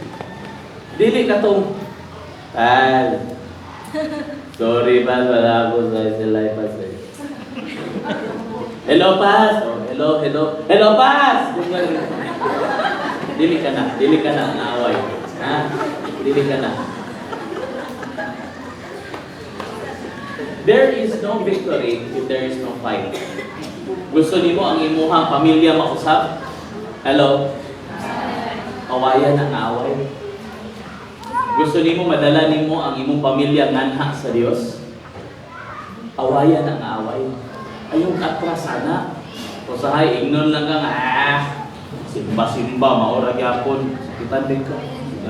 Dili ka tong, Pal. Sorry, Pal, wala ako sa silay pa sa'yo. Hello, Pas! Oh, hello, Pas! Dili ka na naaway. Ha? Dili ka na. There is no victory if there is no fight. Gusto nimo ang imuhang pamilya mausap? Hello? Awayan ang away. Gusto nimo madala nimo ang imong pamilya nganha sa Dios? Awayan ang away. Ayong atras sana. Usahay, ignon lang ka nga, simba-simba, maura gyapon. Kita din ka.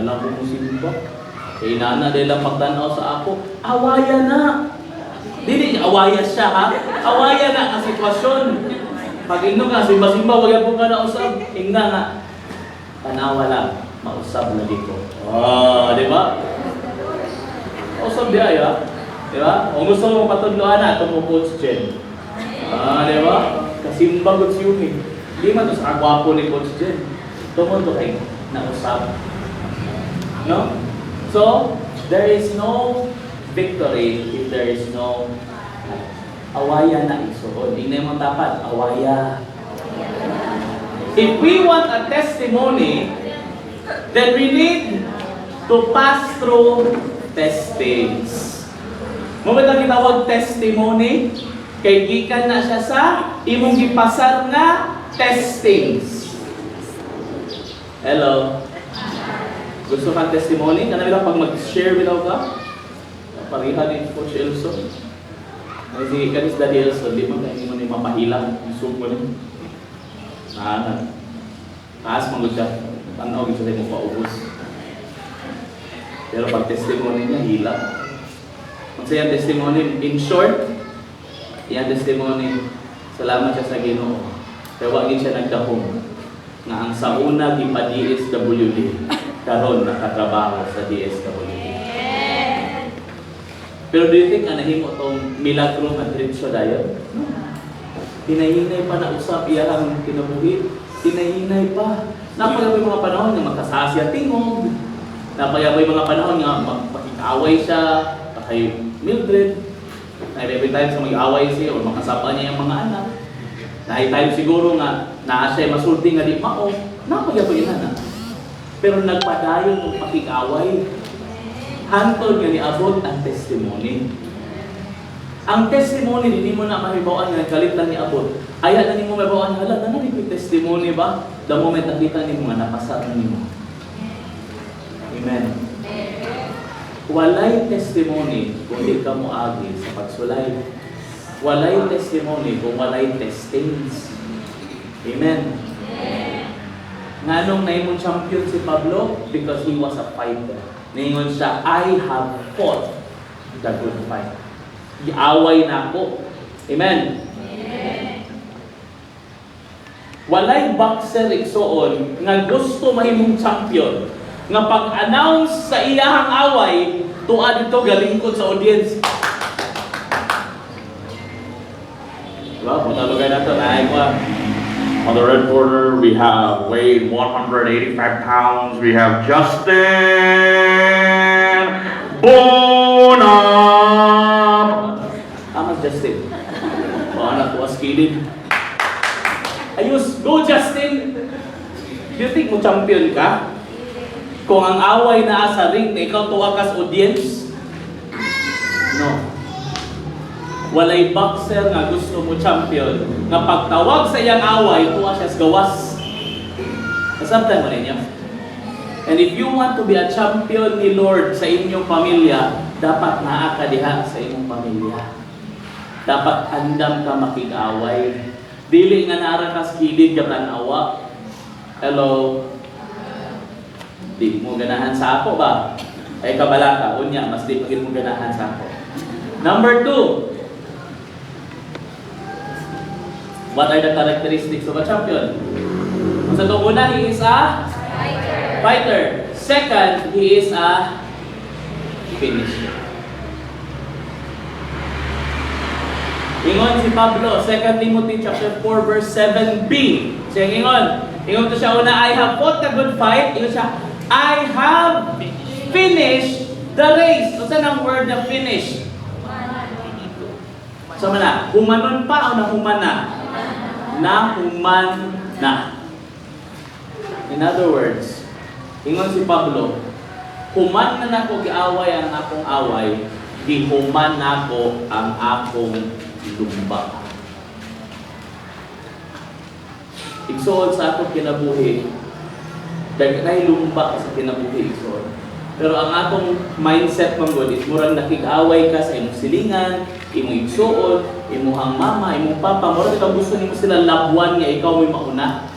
Alam ko mo simba. Kaya inana dahil lang pagtanaw sa ako. Awayan na. Dili, awaya siya ha. Awaya na ang sitwasyon. Pag ignon ka, simba-simba, wag po ka na usab. Ingna nga. Tanawa lang. Mausab na dito. Oh, di ba? Mausab di ay ha. Di ba? Kung gusto mo patudloan na, ito po Coach Jen. Di ba? Kasi bagod si Yumi. Di man ito sa kagwapo ni Coach Jen. Tungkol to kayo na usap. No? So, there is no victory if there is no awaya na isuod. Hindi na yung tapat. Awaya. If we want a testimony, then we need to pass through testings. Mabitang kitawag testimony, kay gikan na siya sa imong gipasar nga testings. Hello. Gusto kang testimony? Kanang lang pag mag-share bilaw ka? Pariha ni Coach Elson. Kasi kanis Daddy Elson, di man kayo ni mapahilang. Isog mo rin. Naanan. Taas mong siya. Tanaw gito sa imong paubos. Pero pag testimony niya, hila. Kung sa iyang testimony, in short, iyang testimony, salamat siya sa Ginoo. Pero wag siya nagdahong nga ang sa una gipa DSWD karon nakatrabaho sa DSWD. Pero do you think nahimo tong milagro nga diretso dayon? Hinahinay pa na usap iyang kinabuhi. Hinahinay pa. Napayaboy mga panahon nga magkasasya tingog. Napayaboy mga panahon nga magpakikaway siya kay Mildred. Every time sa mag-away siya o makasapa niya yung mga anak. Time siguro nga naa siya masulti nga di mao. Napayaboy na. Pero nagpadayon ng pakikaway. Hantod nga niabot ang testimony. Ang testimony, hindi mo na mahibawaan nga galit lang niabot. Aya na ni mo mahibawaan nga, hala, naman yung testimony ba? The moment nakita ni mo nga, napasar na ni mo. Amen. Walay testimony kung di ka mo agi sa pagsulay. Walay testimony kung walay testings. Amen. Nganong naimong champion si Pablo? Because he was a fighter. Ningon siya, I have fought the good fight. Iaway na ako. Amen. Walay boxer igsoon nga gusto mahimong champion nga pag-announce sa iyahang away tuwa dito galingkod sa audience. Diba? Punta lugay na ito. On the red corner, we have weighed 185 pounds. We have Justin Bonham. Tama, Justin. Paano ko skilled? Ayos, go Justin! Do you think mo champion ka? Kung ang away na sa ring, na ikaw tuwa ka sa audience? No. Walay boxer nga gusto mo champion, nga pagtawag sa iyang away, tuwa siya sa gawas. Sometimes mo ninyo. And if you want to be a champion ni Lord sa inyong pamilya, dapat naa ka diha sa inyong pamilya. Dapat andam ka makig-away. Dili nga nara ka skilid ka tanawa. Hello. Di mo ganahan sa ako ba? Ay kabalaka, unya, mas di pagin mo ganahan sa ako. Number 2. What are the characteristics of a champion? Sa ito una, he is a fighter. Second, he is a finisher. Ingon si Pablo, 2 Timothy chapter 4 verse 7b. Siya ingon to siya una, I have fought the good fight. Ingon siya, I have finished the race. O saan ang word na finish? So na, humanon pa o nahuman na? Nahuman na. In other words, ingon si Pablo, human na nako giaway ang akong away, gihuman nako ang akong lumba. Igsoon sa akong kinabuhi, daghanay lumba sa kinabuhi igsoon. Pero ang akong mindset manggod is murang nakig-away ka sa imong silingan, imong igsoon, imong mama, imong papa, murang ka gusto nimo sila labuan nga ikaw may mauna.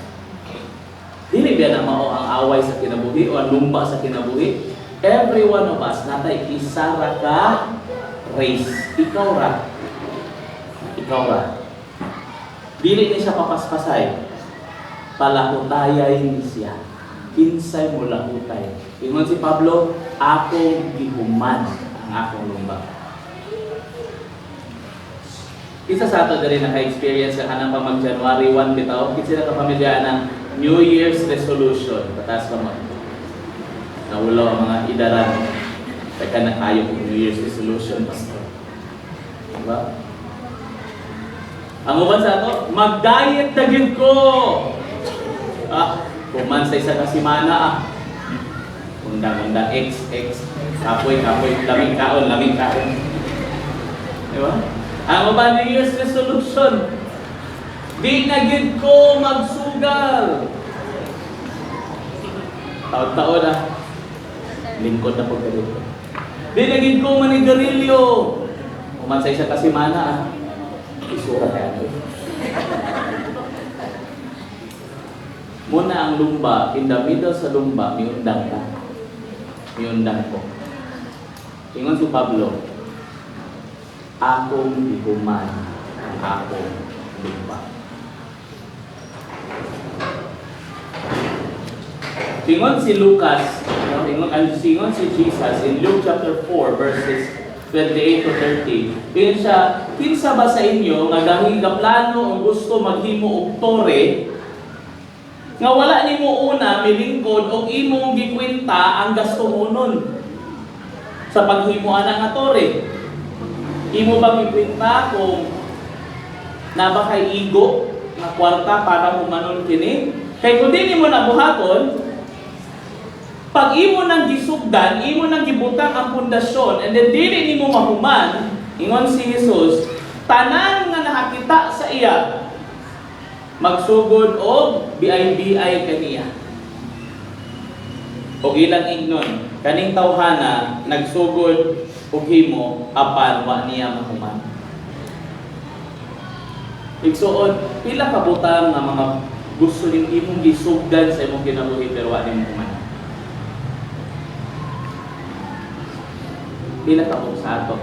Dili ba na mao ang away sa kinabuhi o ang lumba sa kinabuhi? Every one of us natay isa ra ka race. Ikaw ra. Dili ni siya papaspasay. Palahutayay ni siya. Kinsay mo lahutay. Ingon si Pablo, akong gihuman ang akong lumba. Isa sa ato diri naka-experience ka kanang pa mag-January 1 bitaw, kinsa ka pamilya ng New Year's resolution. Patas ka mo. Nawala ang mga idaran. Teka na kayo kung New Year's resolution, pastor. Diba? Ang uban sa ato, mag-diet na gid ko. Kuman sa isa kasimana Undang-undang X. Kapoy, laming kaon. Diba? Ang uban New Year's resolution, di na gid ko magsugal. Taon-taon na. Lingkod na pagkalit. Di na gid ko manigarilyo. Kuman sa isa kasimana isura tayo. Muna ang lumba, in the middle sa lumba, miundang ka. Miundang ko. Ingon si Pablo, akong ihuman ang akong lumba. Ingon si Lucas, ingon si Jesus in Luke chapter 4 verses 28 to 30. Ingon siya, kinsa ba sa inyo nga dahil ka plano o gusto maghimo og tore nga wala nimo una milingkod og imong gikwenta ang gasto mo nun sa paghimo ana nga tore. Imo ba gikwenta kung naba kay igo nga kwarta para humanon kini? Kay kun di nimo nabuhaton, pag imo nang gisugdan, imo nang gibutang ang pundasyon, and then dili nimo mahuman, ingon si Jesus, tanan nga nakakita sa iya, magsugod og BI kaniya. O ilang ignon, kaning tawhana, nagsugod og himo, apan wa niya mahuman. Igsuon, pila ka butang nga mga gusto ning imong gisugdan sa imong kinabuhi pero wa nimo mahuman. Pila ka po sa ato.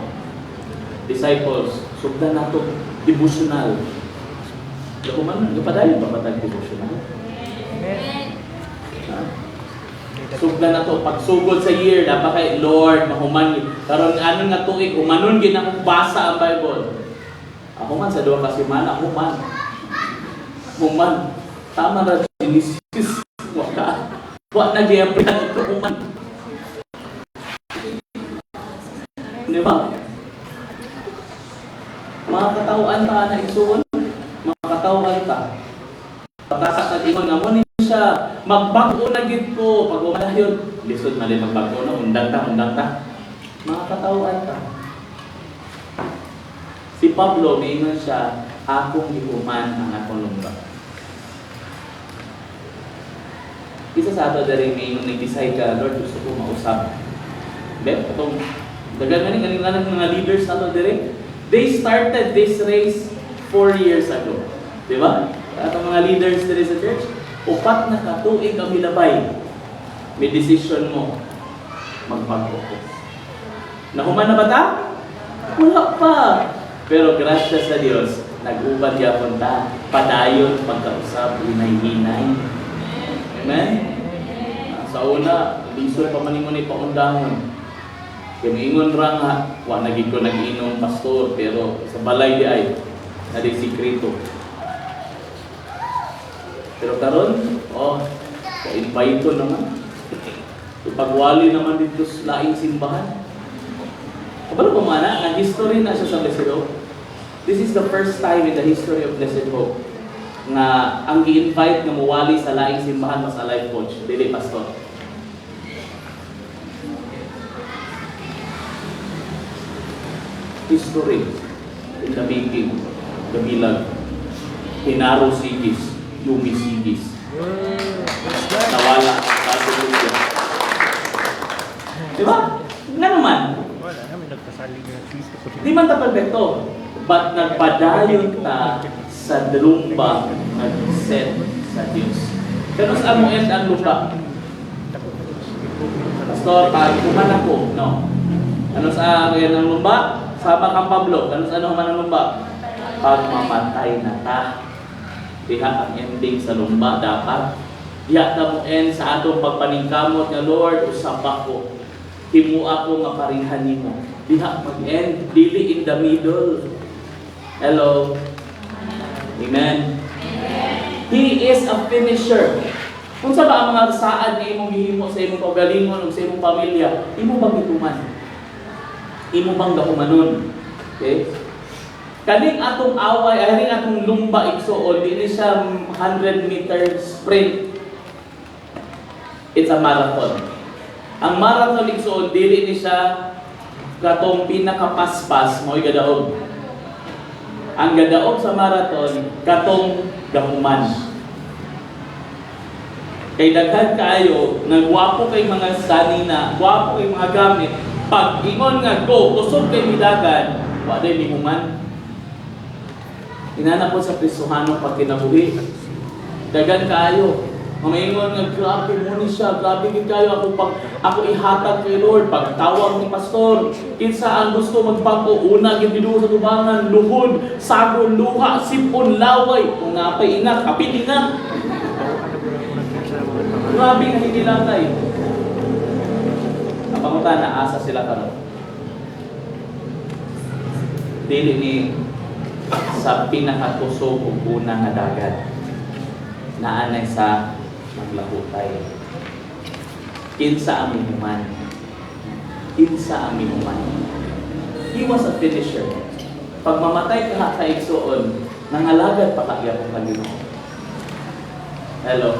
Disciples, sugdan nato devotional. Kumanon, padayon pa batag devotional. Sugdan nato pagsugod sa year, dapat kay Lord mahuman karon ano nga tuig humanon gid akong basa ang Bible. Ako man sa duha ka semana human. Tama ra Genesis. Wa na gyud ito human. Di ba? Mga katawaan ka na isuon, mga katawaan ka. Pagkasak na ingon nga mo siya, magbago na gid ko. Pag umalayon, lisod na rin magbago na, undang ta. Mga katawaan ka. Si Pablo, may ingon siya, akong gihuman ang akong lumba. Isa sa ato dali may ingon nag-decide ka, Lord, gusto ko mausap. Then, itong dagan ganing mga leaders nato dire. They started this race 4 years ago. Di ba? Atong mga leaders dire sa church, upat na ka tuig ang milabay. May decision mo. magpag-focus. Nahuman na ba ta? Wala pa. Pero grasya sa Dios, nag-ubad yapon ta. Padayon pagkausap, hinay-hinay. Amen? Sa una, lisod pa maningon ni paundangon. Kaya maingon ra nga, wa naging ko nag-inom pastor, pero sa balay di ay, nadi sikrito. Pero karon, ka-invite ko naman. Ipagwali naman dito sa laing simbahan. Kapag ko mana, ang history na siya sa Blessed Hope. This is the first time in the history of Blessed Hope nga ang i-invite na muwali sa laing simbahan mas a life coach, dili pastor. History in the making, the bilag. Hinaro Sigis, Yumi Sigis. Nawala sa Tuluya. Diba? Nga naman. Di man ta perfecto. But nagpadayon ta sa lumba nag-set sa Diyos. Pero sa mo end ang lupa. Pastor, kuman ako, no? Ano sa yan ang lumba? Sama kang Pablo. Ano sa man ang lumba? Pagmamatay na ta. Diha ang ending sa lumba dapat. Diha ta mo end sa atong pagpaningkamot nga Lord, usab ako. Himo ako nga paringhan nimo. Diha mag-end, dili in the middle. Hello. Amen. He is a finisher. Kung sa ba ang mga saad na imong gihimo sa imong kaugalingon ug sa imong pamilya, imo bang gituman? Imo bang gahumanon? Okay? Kaning atong away, kaning atong lumba igsuon, dili siya 100 meter sprint. It's a marathon. Ang marathon igsuon, dili ni siya katong pinakapaspas mo'y gadaog. Ang gadaog sa marathon, katong gahuman. Kay daghan kaayo, nagwapo kay mga sanina, gwapo kay mga gamit, pag ingon nga go, kusog kay midagan, wa day lihuman. Inana po sa Kristohano pag kinabuhi. Daghan kaayo. Mamaingon nga grabe mo ni siya, grabe gid kayo ako ihatag kay Lord pagtawag ni pastor. Kinsa ang gusto magbago, una gid dito sa tubangan, luhod, sagon, luha, sipon, laway, kung napay inak, kapit inak. Grabe nga hindi latay. Ang pangutan na asa sila karon. Dili ni sa pinakakusog ug una nga dagat. Naanay sa maglahutay. Kinsa ang minuman. Kinsa ang minuman. He was a finisher. Pag mamatay ka sa igsuon, nangalagad pa kaya kung Ginoo. Hello.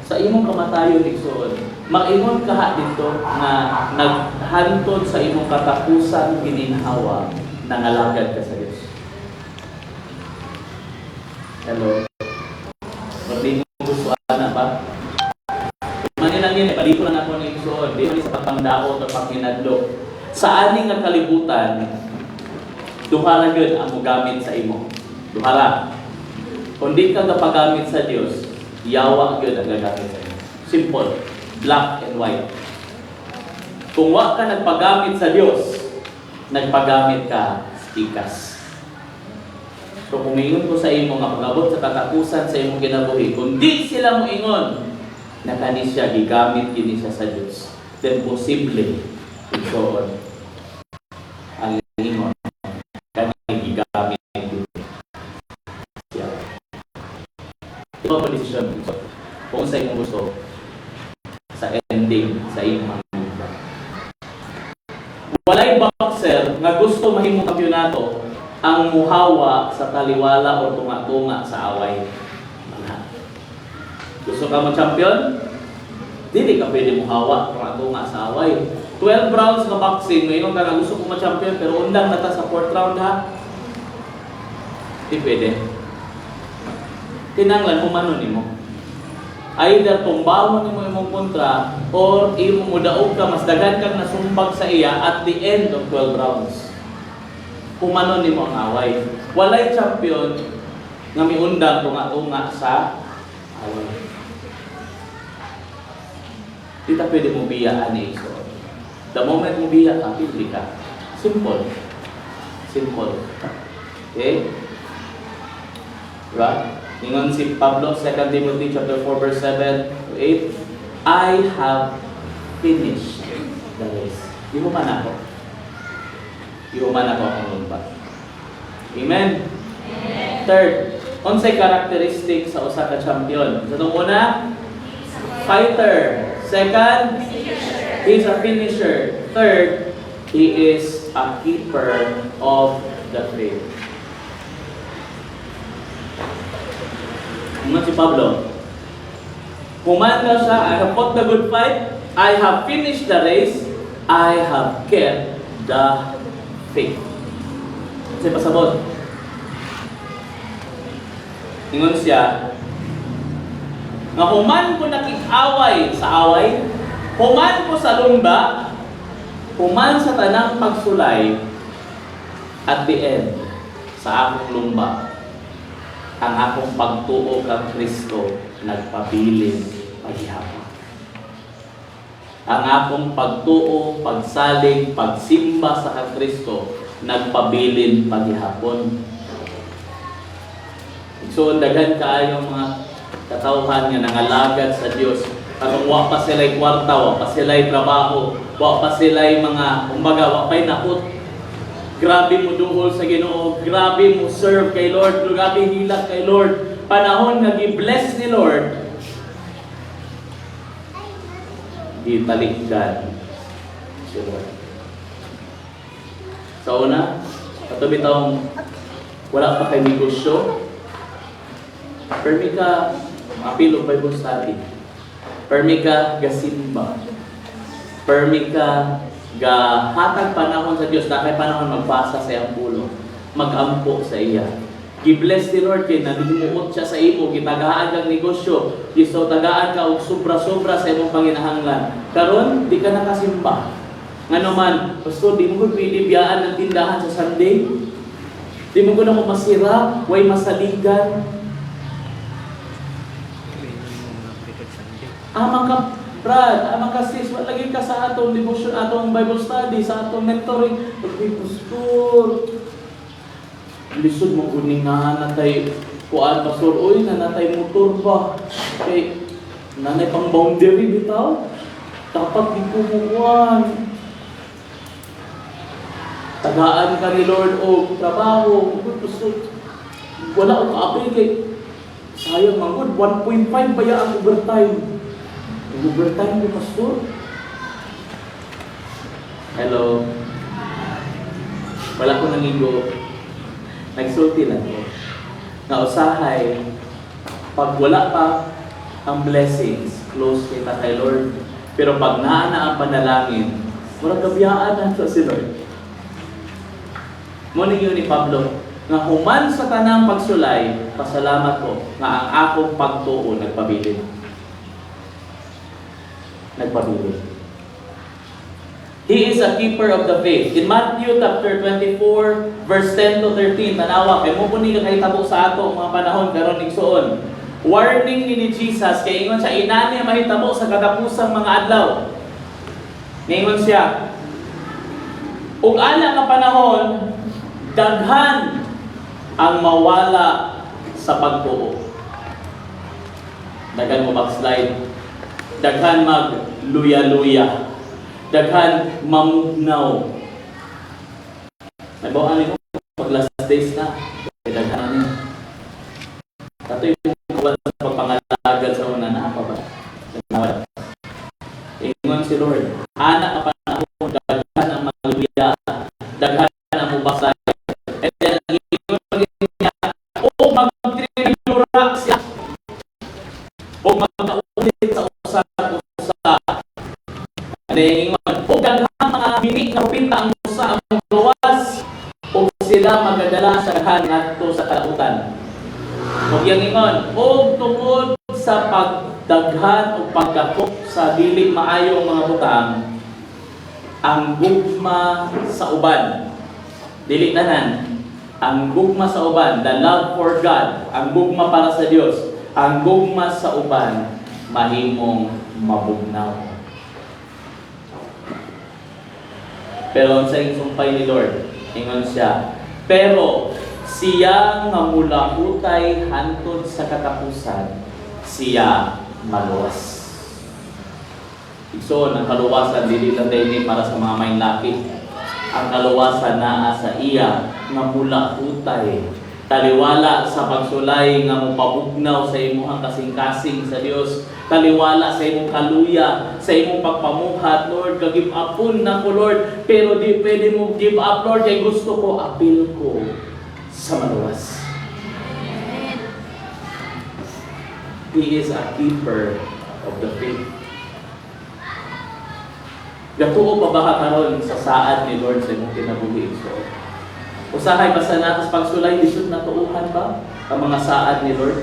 Sa imong kamatayon igsuon, maingon ka dito na naghantod sa imong katapusan gininhawa, nangalagad ka sa Dios. Hello. Hindi mo gusto na ba? Manilang yun, paliko lang ako ng igsuon. Di mo sa pagpangdao o pagkinadlo. Sa aning nga kalibutan, duhara yun ang mugamit sa imo. Duhara. Kung di ka gapagamit sa Diyos, yawa yun ang gagamit sa imo. Simple. Black and white. Kung wa ka nagpagamit sa Diyos, nagpagamit ka stikas. So kung ingon ko sa imo nga pag-abot sa katapusan sa imong kinabuhi, kung di sila mo ingon na kani siya gigamit kini siya sa Dios, then posible igsoon ang ingon kani gigamit siya. Ito ang decision kung sa imong gusto sa ending sa imong mga. Walay boxer nga gusto mahimong kampiyonato ang muhawa sa taliwala o tunga-tunga sa away. Gusto ka mag-champion? Dili ka pwede muhawa, tunga-tunga sa away. 12 rounds na boxing, ngayon ka na gusto ko mag-champion pero undang na ta sa 4th round ha? Di pwede. Tinanglan, humano nimo. Either tumbawon nimo imong kontra or imo mo daog ka, mas daghan kang nasumbag sa iya at the end of 12 rounds. Kumanon ni mo ang away. Walay champion nga miundang tunga-tunga sa away. Di ta pwede mo biyaan ni Igsoon. The moment mo biya ka, pili ka. Simple. Simple. Okay? Diba? Ingon si Pablo, 2 Timothy chapter 4 verse 7 to 8, I have finished the race. Di mo man ako. Di mo man ako akong lumba. Amen? Third, unsay characteristic sa usa ka champion? Sa itong una, fighter. Second, he's a finisher. Third, he is a keeper of the faith. Ano si Pablo? Humanda siya, I have fought the good fight, I have finished the race, I have kept the faith. Kasi pasabot. Ingon siya, nga human ko nakik-away sa away, human ko sa lumba, human sa tanang pagsulay, at the end, sa akong lumba, ang akong pagtuo kang Kristo nagpabilin paghihapon. Ang akong pagtuo, pagsalig, pagsimba sa kang Kristo nagpabilin paghihapon. So daghan kaayo mga katawhan nga nangalagad sa Dios. Katong wa pa sila'y kwarta, wa pa sila'y trabaho, wa pa sila'y mga kumbaga wa pa'y nakot. Grabe mo duhol sa Ginoo, grabe mo serve kay Lord, grabe hilak kay Lord. Panahon nga gi-bless ni Lord, gitalikdan si Lord. Sa una, katubi taong wala pa kay negosyo, permi ka apilo Bible study, permi ka gasimba, permi ka gahatag panahon sa Dios, na kay panahon magbasa sa iyang pulo, magampo sa iya. Gi-bless ni Lord kay nalimuot siya sa imo, gitagaan kang negosyo, tagaan ka og sobra-sobra sa imong panginahanglan. Karon di ka nakasimba. Ngano man, pastor, di mo ko pwede biyaan ng tindahan sa Sunday. Di mo ko na masira, way masaligan. Amang ka, Brad, amang ka sis, lagi ka sa atong devotion, atong Bible study, sa atong mentoring. Okay, pastor, lisod mo kuning nga natay kuan, pastor, uy, nanatay motor ba? Kay, nanay pang boundary bitaw, dapat di kumukuan. Tagaan ka ni Lord o trabaho, pastor, wala akong kaapil kay, sayang man, 1.5 baya ang overtime. Overtime ni pastor. Hello. Wala ko nangigo. Nagsulti lang ko. Nausahay, pag wala pa ang blessings, close kita kay Lord. Pero pag naana ang panalangin, murag kabiyaan na sa si Lord. Muna yun ni Pablo, nga human sa tanang pagsulay, pasalamat ko nga ang akong pagtuo nagpabilin. He is a keeper of the faith. In Matthew chapter 24, verse 10 to 13, tanawa, kay mo ni kay tabo sa ato mga panahon karon igsuon. Warning ni Jesus kay ingon siya inani mahitabo sa katapusang mga adlaw. Ningon siya, ug ana nga panahon daghan ang mawala sa pagtuo. Daghan mo backslide. Daghan mag-luya-luya. Daghan mamugnaw. May bawaan mo, pag last days na, daghan niya. Tatoy mo kawan sa pagpangalagal sa una na, pa ba? Ingon si Lord, anak ka panahon, daghan ang magluya, daghan ang mubasay. And then, ingon niya, o mag-trinura siya, o mag-ulit sa usa. Ingon, o daghang mga binik na pinta ang usa ang gawas, o sila magadala sa hangat sa kalautan. O yang ingon, o tungod sa pagdaghan o pagkakop sa dili maayong mga butang, ang gugma sa uban, dili tanan, ang gugma sa uban, the love for God, ang gugma para sa Dios, ang gugma sa uban, mahimong mabugnaw. Pero ang sa sumpay ni Lord, ingon siya, pero siya nga mula hutay hantod sa katapusan, siya maluwas. Igsoon, ang kaluwasan dili lang din para sa mga may laki. Ang kaluwasan naa sa iya nga mula hutay. Taliwala sa pagsulay nga mopabugnaw sa imong kasing-kasing sa Dios. Taliwala sa imong kaluya, sa imong pagpamuhat, Lord, give upon na ko, Lord. Pero di pwede mo give up, Lord, kay gusto ko, appeal ko sa maluwas. He is a keeper of the faith. Gatuo pa ba karon sa saad ni Lord sa imong kinabuhi? So, usahay basta natas pagsulay lisod na tuuhan ba ang mga saad ni Lord?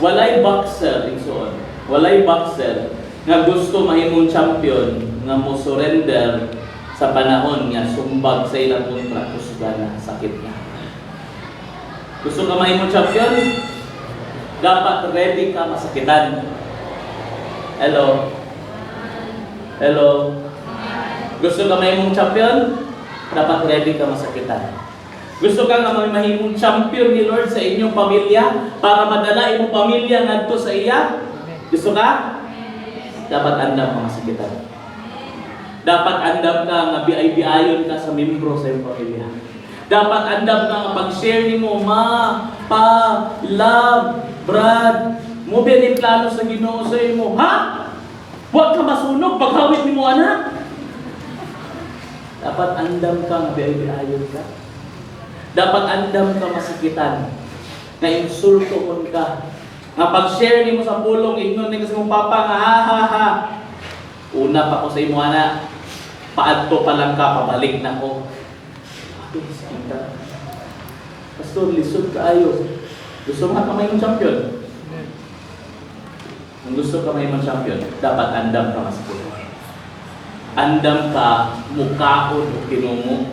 Walay boxer, igsoon. Walay boxer nga gusto mahimong champion nga mo surrender sa panahon nga sumbag sa ilang kontra kusgana sakit na. Gusto ka mahimong champion? Dapat ready ka masakitan. Hello? Hello? Gusto ka mahimong champion? Dapat ready ka masakitan. Gusto ka nga mahimong champion ni Lord sa inyong pamilya para madala imong pamilya ngadto sa iya? Gusto ka? Dapat andam ka masakitan. Dapat andam ka nga biay-biayon ka sa membro sa iyong pamilya. Dapat andam ka nga pag-share nimo, ma, pa, love, brad, mo plano sa Ginoo sa imo. Ha? Huwag ka masunog paghawit nimo anak. Dapat andam ka nga biay-biayon ka. Dapat andam ka masakitan. Na insultoon ka. Nga pag-share nimo sa pulong, ignon ni kasi mong papa nga ha ha ha. Una pa ko sa imo anak. Paadto pa lang ka, pabalik na ko. Pastor, lisod kaayo. Gusto mo kamay mong champion? Kung gusto kamay mong champion, dapat andam ka masakitan. Andam ka, mukaon o kinumo.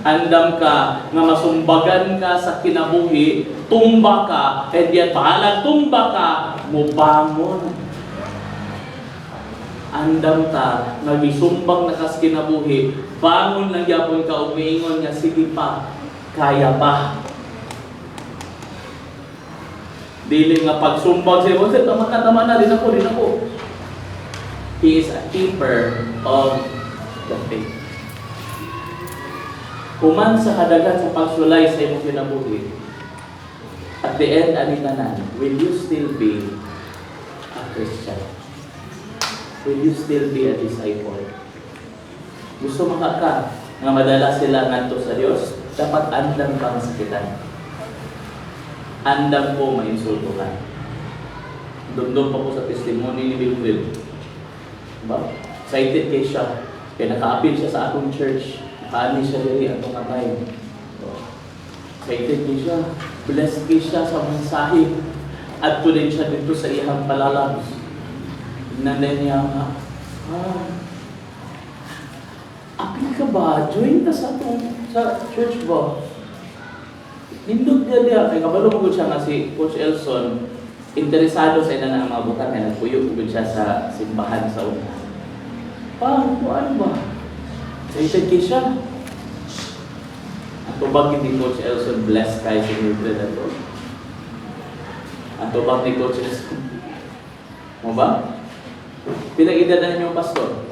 Andam ka nga masumbagan ka sa kinabuhi, tumba ka, and yet pahalang tumba ka, mubangon. Andam ka, nagisumbang na kas kinabuhi, bangon lang yapon ka, umiingon nga, sige pa, kaya pa. Dili nga pagsumbang siya, tama na, din ako. He is a keeper of the faith. Human sa kadagat sa pagsulay sa imong kinabuhi, at the end, anitanan, will you still be a Christian? Will you still be a disciple? Gusto ka nga madala sila ngadto sa Dios, dapat andam ka masakitan. Andam ko mainsultuhan. Dumdum pa ko sa testimony ni Bill Will. Diba? Excited kay siya. Kaya naka-appeal siya sa akong church. Naka-ani siya diri atong atay. Excited kay siya. Blessed kay siya sa mensahe. At tuloy siya dito sa iyang palalabs. Nanay niya nga, apil ka ba? Join ka sa church ba? Nindot ka niya. Kaya kabalo mo siya nga si Coach Elson, interesado sa ina na mga butang na nagpuyo ko siya sa simbahan sa una. Ano ba? Excited kay siya. Ang tubag ni Coach Elson, blessed kayo sa Mildred at all. Ang tubag ni Coach Elson. Mo ba? Pinag-idadan niyo pastor.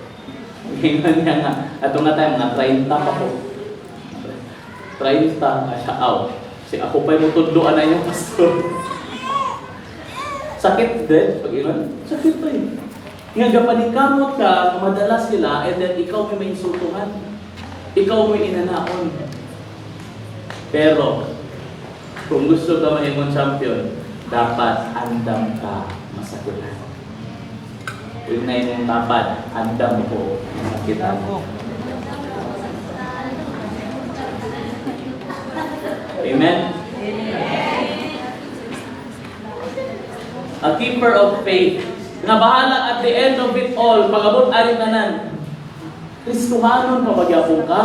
Ngayon niya nga, atong nga tayo, mga 30 pa po. 30, siya out. Kasi ako pa'y mutudloan na yung pastor. Sakit din, pag ilan? Sakit pa yun. Nga kapanikamot ka, madala sila, and then ikaw may insultuhan. Ikaw may inanaon. Pero, kung gusto ka mahimong champion, dapat andam ka masakitan. Kung na yung dapat, andam ko masakitan. Amen? A keeper of faith, na bahala at the end of it all, pag-abot aring tanan, Kristuhanon ka magyapong ka.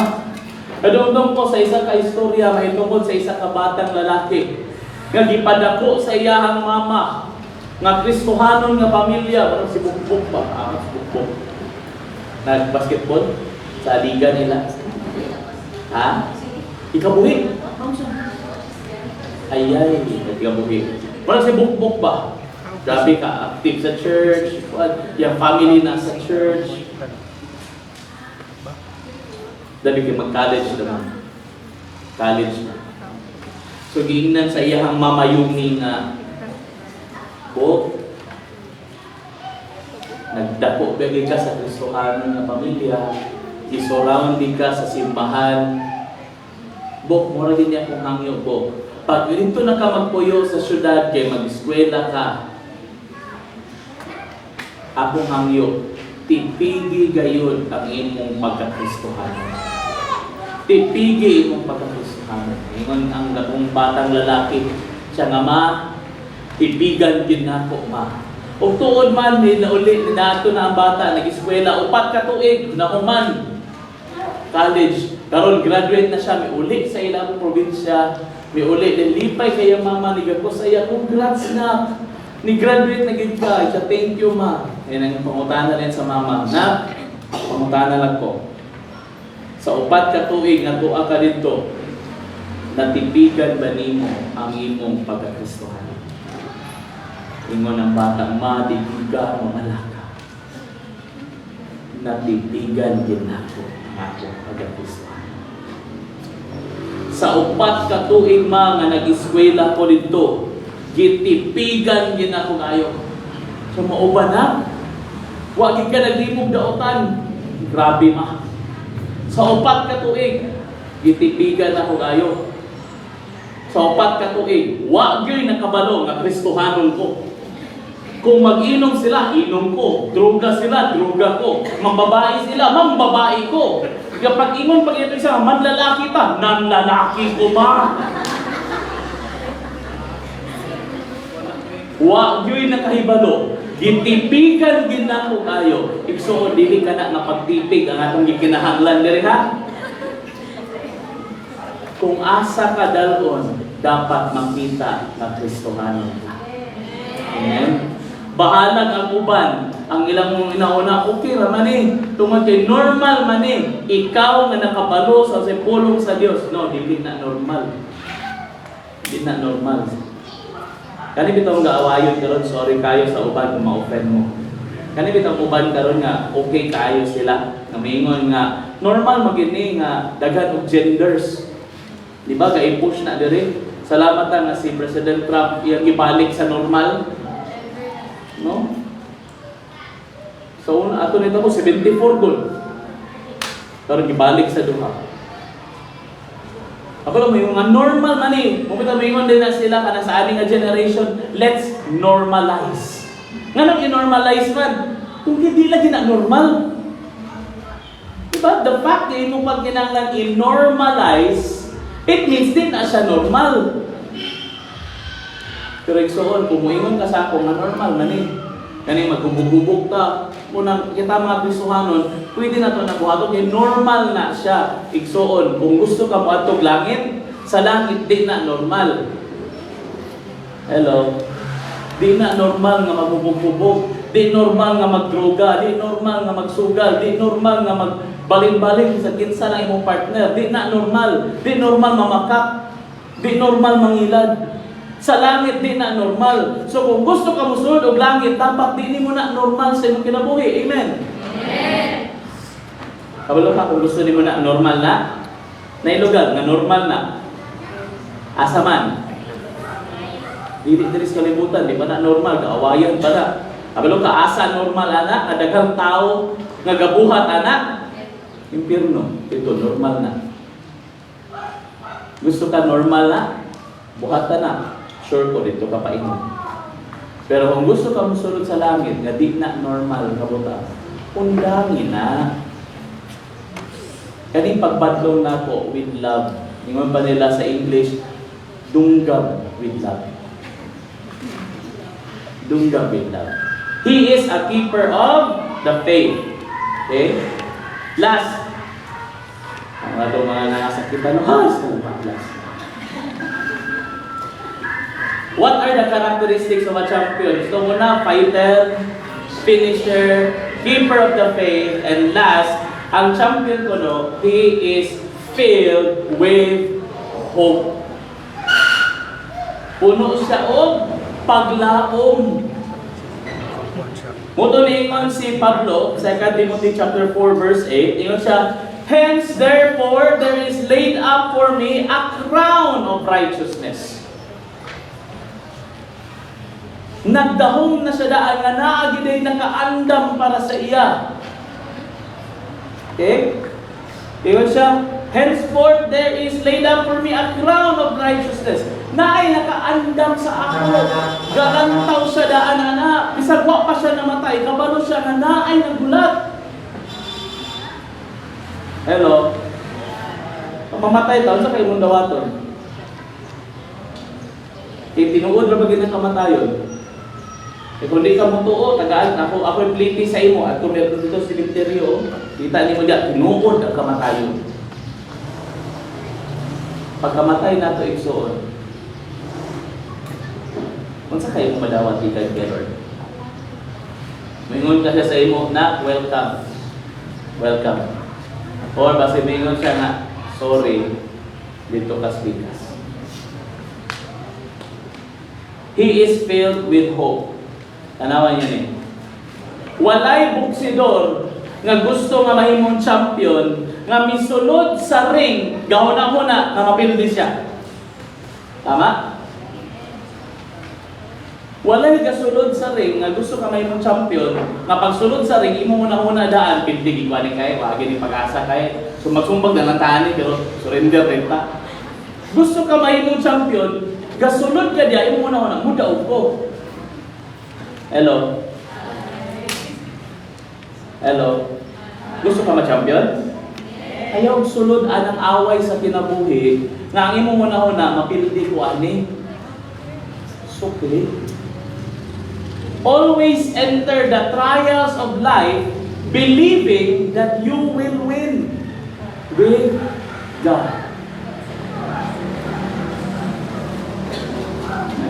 Kadumdum ko sa isa ka istorya, may tungkol sa isa ka batang lalaki, nga gipadako sa iyahang mama, nga Kristohanon nga pamilya, parang si Bukbok ba? Si Bukbok. Nag-basketball sa liga nila. Ha? Ikabuhi. Ayay, ikabuhi. Parang si Bukbok ba? Grabe ka, active sa church, yung family na sa church. Dali kayo mag-college naman. College na. So, giingnan sa iyahang mamayumi nga, Bok, nagdako bagay ka sa Kristohanon nga pamilya, isurrounding ka sa simbahan. Bok, mura din niya kung hangyo, Bok. Pag dito na ka magpuyo sa syudad, kay mag-eskwela ka, akong hangyo, tipigi gayon ang imong pagkakristohanon. Tipigi imong pagkakristohanon. Ingon ang akong batang lalaki, siya nga ma, tipigan din nako ma. O tuod man, nauli, nato na ang bata, nag-eskwela, 4 ka tuig, nahuman. College, karon graduate na siya, may uli sa ilang probinsya, may uli, nilipay kaya mama, nigago sa iya, congrats na. Ni-graduate na gid ka, siya, thank you ma. Yan ang pangutana rin sa mama. Na, pangutana lang ko. Sa 4 ka tuig, natuwa ka dito, natipigan ba nimo ang imong pagkakristohan? Ingon ang batang madigiga, mamalaka. Natipigan din ako ang akong pagkakristohan. Sa 4 ka tuig nga nag-eskwela ko dito, gitipigan din ako kayo. So mauban na, wagin ka naglimog daotan. Grabe ma. Sa 4 ka tuig, gitipigan ako kayo. Sa 4 ka tuig, wagin nakabalo nga Kristohanon ko. Kung mag-inom sila, inom ko. Droga sila, droga ko. Mambabae sila, mambabae ko. Kapag ingon pag ito isa, manlalaki ta, nanlalaki ko ma. Wagyo'y nakahibalo. Gitipigan gid nako kayo. Igsuon dili ka na napagtipig ang atong gikinahanglan diri ha. Kung asa ka dalon, dapat makita na Kristohanon ka. Amen. Bahalag ang uban, ang ilang inauna, okay ra man eh. Tungod kay normal man eh. Ikaw nga nakabalo sa pulong sa Dios. No, dili na normal. Dili na normal. Kani bitong gaawayon karon, sorry kayo sa uban kung ma-offend mo. Kani bitong uban karon nga okay kayo sila. Nga miingon nga normal magini nga daghan og genders. Di ba ga-push na diri? Salamat nga si President Trump iyang ibalik sa normal. No? So ato nito ko 74 gold. Pero gibalik sa duha. Ako lang, may mga normal man eh. Mupita mingon din na sila kana sa aning generation, let's normalize. Nga nang i-normalize man, kung hindi lagi na normal. Diba? The fact na ito pag kinanglan i-normalize, it means din na siya normal. Pero igsoon, kung muingon ka sa ako, nga normal man eh. Kani magbubog ta, unang kita mga Kristohanon, pwede na ito nabuhato kay normal na siya. Igsoon, kung gusto ka moadtog langit, sa langit di na normal. Hello? Di na normal nga magbubog-bubog, di normal nga magdroga, di normal nga magsugal, di normal nga magbalin-balin sa kinsa ng imong partner, di na normal, di normal mamakak, di normal mangilad. Sa langit di na normal. So kung gusto ka musulod og langit, dapat di mo na normal sa imong kinabuhi. Amen. Amen. Kabalo ka kung gusto nimo na normal na, nailugar nga normal na. Asa man? Dili sa kalibutan, di ba na normal, kaawayan pa na. Kabalo ka asa normal ana, adaghang tao nga gabuhat ana, impierno. Ito normal na. Gusto ka normal na? Buhatan na. Sure ko dito ka paingon. Pero kung gusto ka musulod sa langit, nga di na normal kabuta, undangin na. Kaning pagbadlong na ko with love. Ingon pa nila sa English, dunggab with love. Dunggab with love. He is a keeper of the faith. Okay? Last. Ang atong mga nakasakitan, halos na last. What are the characteristics of a champion? Ito muna, fighter, finisher, keeper of the faith, and last, ang champion ko no, he is filled with hope. Puno siya o paglaom. Muto niingon si Pablo, 2 Timothy chapter 4 verse 8, ingon siya, hence therefore there is laid up for me a crown of righteousness. Nagdahom na siya daan nga naagiday nakaandam para sa iya. Okay? Ingon siya, henceforth there is laid up for me a crown of righteousness. Naay nakaandam sa ako. Garantaw siya daan na bisag wa pa siya namatay. Kabalo siya na naay nagulat. Hello? Kung mamatay taon sa kayo mong dawaton. Tinuod na bagay ng kamatayon. Kung di ka mo tuo, tagaan ako yung pliti sa imo at kung meron dito sa cemeteryo, kita ni mo diyan, tinuod ang kamatayon. Pagkamatay na ito igsuon, kung sa kayo mo madawat di kay Lord, mingon ka siya sa imo na welcome. Welcome. Or basta mingon siya na sorry, dito ka speakas. He is filled with hope. Tanawan niya ni. Walay buksidor nga gusto nga mahimong champion nga misulod sa ring gahuna-huna nga mapildi siya. Tama? Walay gasulod sa ring nga gusto ka mahimong champion nga pagsulod sa ring imo muna-huna daan pildi gigwani kay wagi ni pag-asa kay sumagsumbag na natani pero surrender rin ta. Gusto ka mahimong champion gasulod ka diya imo muna-huna mudaog ko. Hello? Hello? Gusto ka ma-champion? Ayaw sulod anang away sa kinabuhi nga ang imo muna-huna mapildi ko ani. Okay. Always enter the trials of life believing that you will win with God.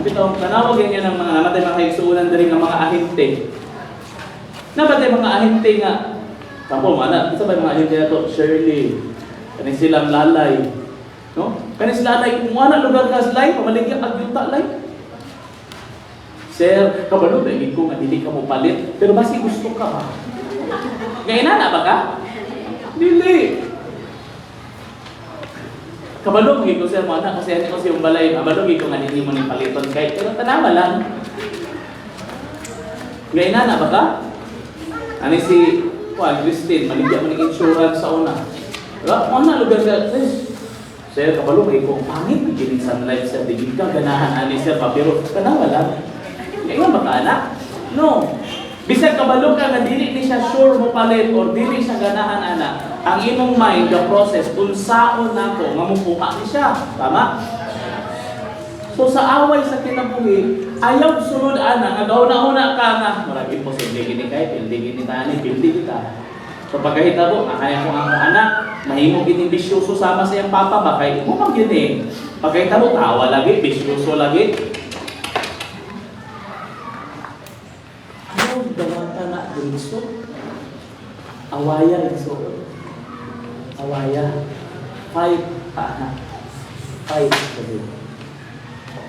Ito, tanawagin niya ng mga namatay mga kaigsuunan din ng mga ahente. Namatay mga ahente nga. Tampo, mana, isa ba yung mga ahente na ito? Shirley, kanin silang lalay. No? Kanin silang lalay, kung ano lugar ka slay, pamaligyan agyuta lay. Sir, kabalo, dahil ko nga, hindi ka mo palit. Pero basi gusto ka ba? Ngayon na ba ka? Dili. Kabalo, magiging ko sir mo anak, kasi ano ko siyong balay, kabalo, magiging ko nga hindi mo ni paliton kahit, pero tanawa lang. Ngayon na ba ka? Ano si Christine, maligyan mo ng insurance sa una. Diba? Ano na lugar ka? Sir, kabalo, magiging ko, pangit, beginning sunlight sir, digig ka, ganahan ani sir, pero tanawa lang. Ngayon ba ka anak? No. Bisag kabalo ka nga dili ni siya sure mo palit or dili siya ganahan anak. Ang imong mind, the process, unsaon nako nga mukuha ni siya. Tama? So sa away sa kinabuhi, ayaw sunod ana nga daw-na-una ka nga marag imposible gini kay pildi gini tani, pildi kita. So pagkahitabo, kaya ko ang anak, mahimo gini bisyoso sama sa iyang papa ba kay mo man gini. Pagkahitabo tawa lagi, bisyoso lagi. Dawata na gusto. Awaya gusto. Awaya. Fight. Fight.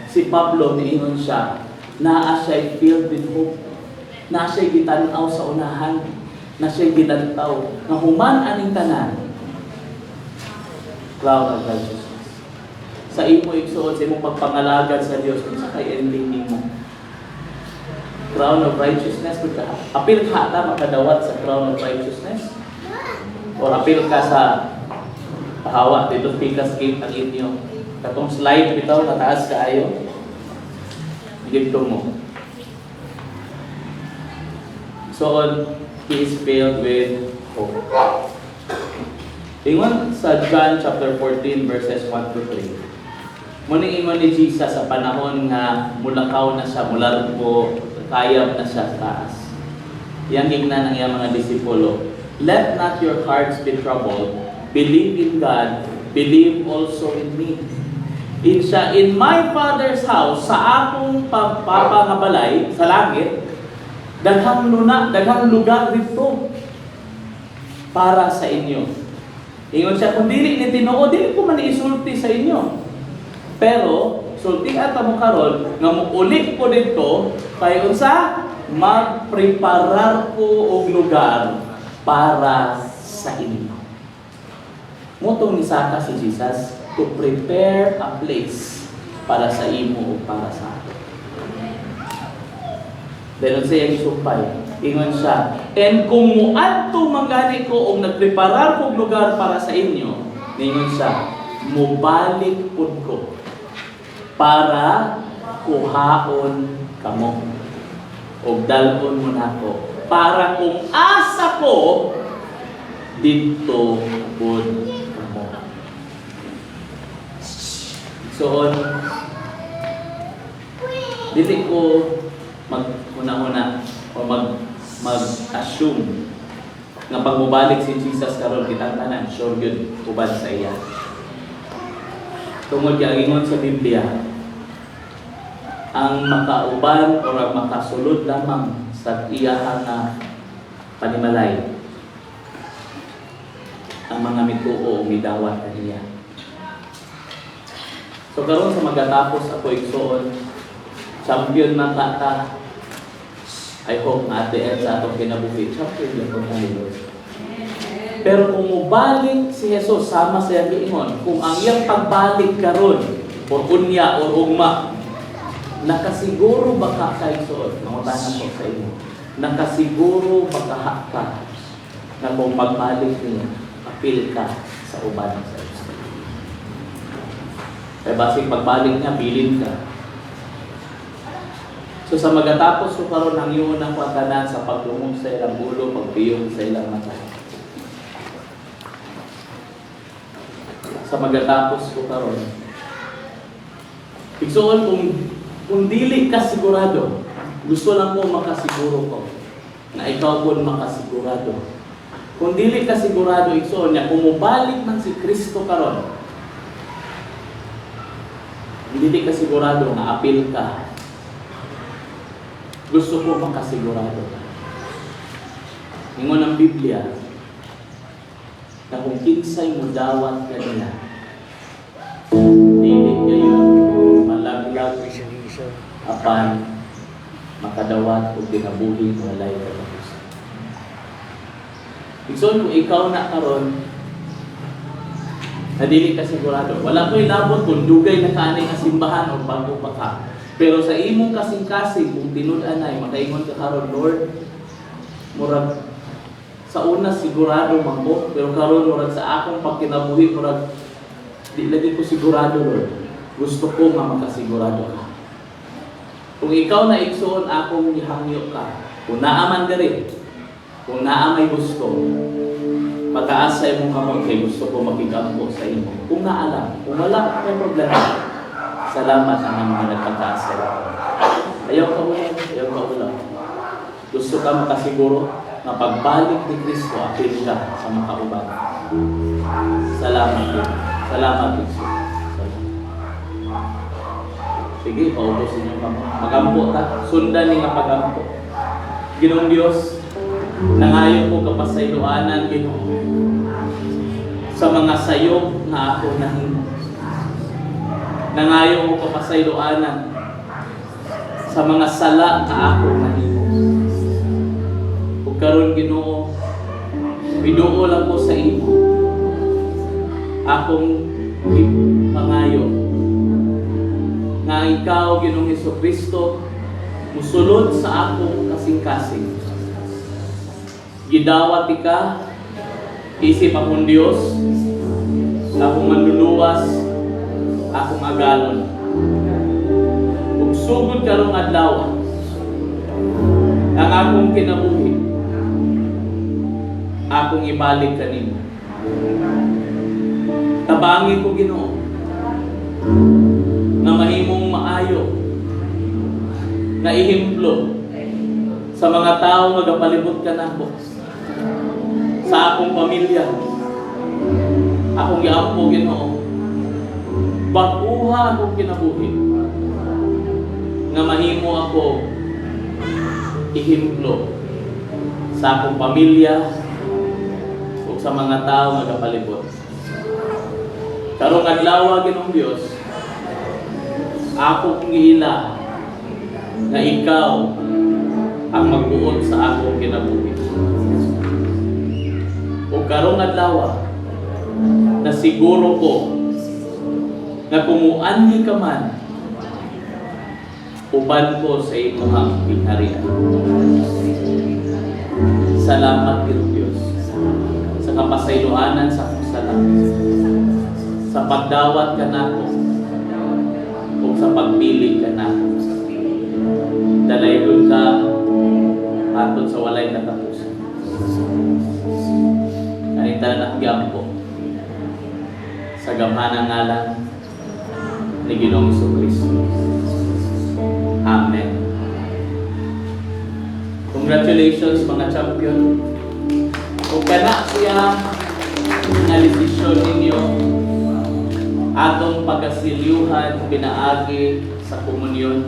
Si Pablo niingon siya, naa siya filled with hope. Naa siya gitanaw sa unahan. Na siya gilantaw. Na human aning tanan. Crown of righteousness. Sa imo igsuon, sa imong pagpangalagan sa Dios kung sa kay ending nimo. Crown of righteousness, apil ka ta makadawat sa crown of righteousness? O apil ka sa hawa, dito pikas gate ang inyo. Katong slide bitaw, nataas ka ayo. Gito mo. So, he is filled with hope. Ingon sa John chapter 14 verses 1 to 3. Muning ingon ni Jesus sa panahon nga mulakaw na siya, mularpo, kayab na siya sa taas. Yang gignan ng iyang mga disipulo, let not your hearts be troubled. Believe in God. Believe also in me. in my Father's house, sa akong papangabalay sa langit, daghang lugar dito para sa inyo. Ingon siya, kung dili ni Tinoo, dili ko man isulti sa inyo. Pero, sulti at mo karon nga muulit ko dito, kay unsa magpreparar ko og lugar para sa inyo. Motong ni Saka si Jesus, to prepare a place para sa imo o para sa akin. Dahil siya yung sumpay, ingon siya, and kung muadto manggani ko o nagpreparar ko lugar para sa inyo, ingon siya, mubalik pud ko para kuhaon kamo o dalon mo nako para kung asa ko dito pud kamo. So, dili ko mag-una-una o mag-assume nga pag mubalik si Jesus karon kitang tanan, sure yun, ubad sa iya. Tungod kay ingon sa Biblia, ang makauban o ang makasulod lamang sa iya nga panimalay, ang mga mituo o midawat kaniya. So karon sa magatapos ako igsuon, champion man ta. I hope nga at sa atong kinabuhi, champion lang ko tayo. Pero kung mubalik si Jesus, sama sa iyang giingon, kung ang iyang pagbalik karon o unya o ugma, nakasiguro ba ka kay suot? Mangutanan ko sa inyo. Nakasiguro ba ka na kung pagbalik niya, apil ka sa uban sa iyo? Kaya basig pagbalik niya, bilin ka. So sa magatapos ko karon ang iyong nakatanan sa pagtungog sa ilang ulo, pagpiyong sa ilang mata. Sa magatapos ko karon, igsuon kung dili ka sigurado, gusto lang ko makasiguro ko na ikaw po makasigurado. Kung dili ka sigurado, igsuon niya, kung mubalik man si Kristo karon, hindi ka sigurado na apil ka. Gusto ko makasigurado ka. Ingon ang Biblia, na kung kinsay mo dawat ka nila, dili kayo malaglag apan makadawat o kinabuhi walay katapusan. Igsoon kung ikaw na karon, na dili ka sigurado, wala ko'y labot kung dugay na kaanay nga simbahan o bago pa ka. Pero sa imong kasing-kasing, kung tinud-an ay makaingon ka karon, Lord, murag sa una sigurado man ko, pero karon murag sa akong pagkinabuhi, murag di lagi ko sigurado, Lord. Gusto ko nga makasigurado ka. Kung ikaw na igsuon akong gihangyo ka, kung naaman diri, kung naamay gusto, pataas mo kamot kay gusto ko makikampo sa imo. Kung naalam, kung wala, may problema. Salamat ang mga nagpataas sa iyo. Ayaw ka ulam. Gusto ka makasiguro na pagbalik ni Kristo, apil ka sa makauban. Salamat din. Salamat din. Sige, paubusin niyo kamo. Magampo ta. Sundan ni nga pagampo. Ginoong Diyos, nangayon ko kapasayloanan, Ginoo, sa mga sayop na ako nahimo. Nangayon ko kapasayloanan sa mga sala na ako nahimo. Ug karon, Ginoo, biduo lang ko sa imo akong pangayo nga ikaw, Ginoong Hesukristo, musulod sa akong kasing-kasing. Gidawat ka, isip akong Diyos, akong manluluwas, akong agalon. Ug sugod karong adlaw, ang akong kinabuhi, akong ibalik kanimo. Tabangi ko, Ginoo, na mahimong maayo, na ihimplo sa mga tao magapalibot ka nako, sa akong pamilya, akong giampo, Ginoo, Bakuha akong kinabuhi nga mahimo ako ihimlo sa akong pamilya o sa mga tao nga kapalibot. Karong adlaw Ginoong Dios, ako giila nga ikaw ang magbuot sa akong kinabuhi. O karong adlaw na siguro ko nga kumuanhi ka man, uban ko sa imong pinharian. Salamat Ginoong Dios sa kapasayloanan sa akong salamat, sa pagdawat ka nako o sa pagpili ka nako. Dalaygon ka aton sa walay katapusan. Kanita na gyampo sa gamhanang ngalan ni Ginoong Jesucristo. Amen. Congratulations mga champion. Kung kana siya na desisyon ninyo, atong pagkasilyuhan pinaagi sa komunyon,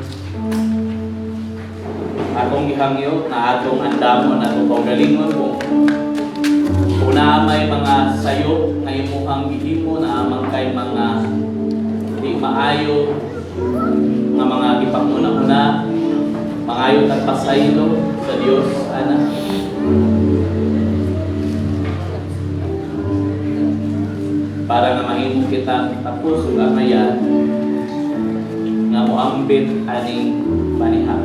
atong gihangyo na atong andamon, atong pagalingon mo. Kung may mga sayo na imuhang gihimo na amang kay mga di maayo nga mga gipanguna-una, maayo at pasaylo sa Dios ana. Para nga mahimo kita tapos ug amayan nga moambit aning panihap.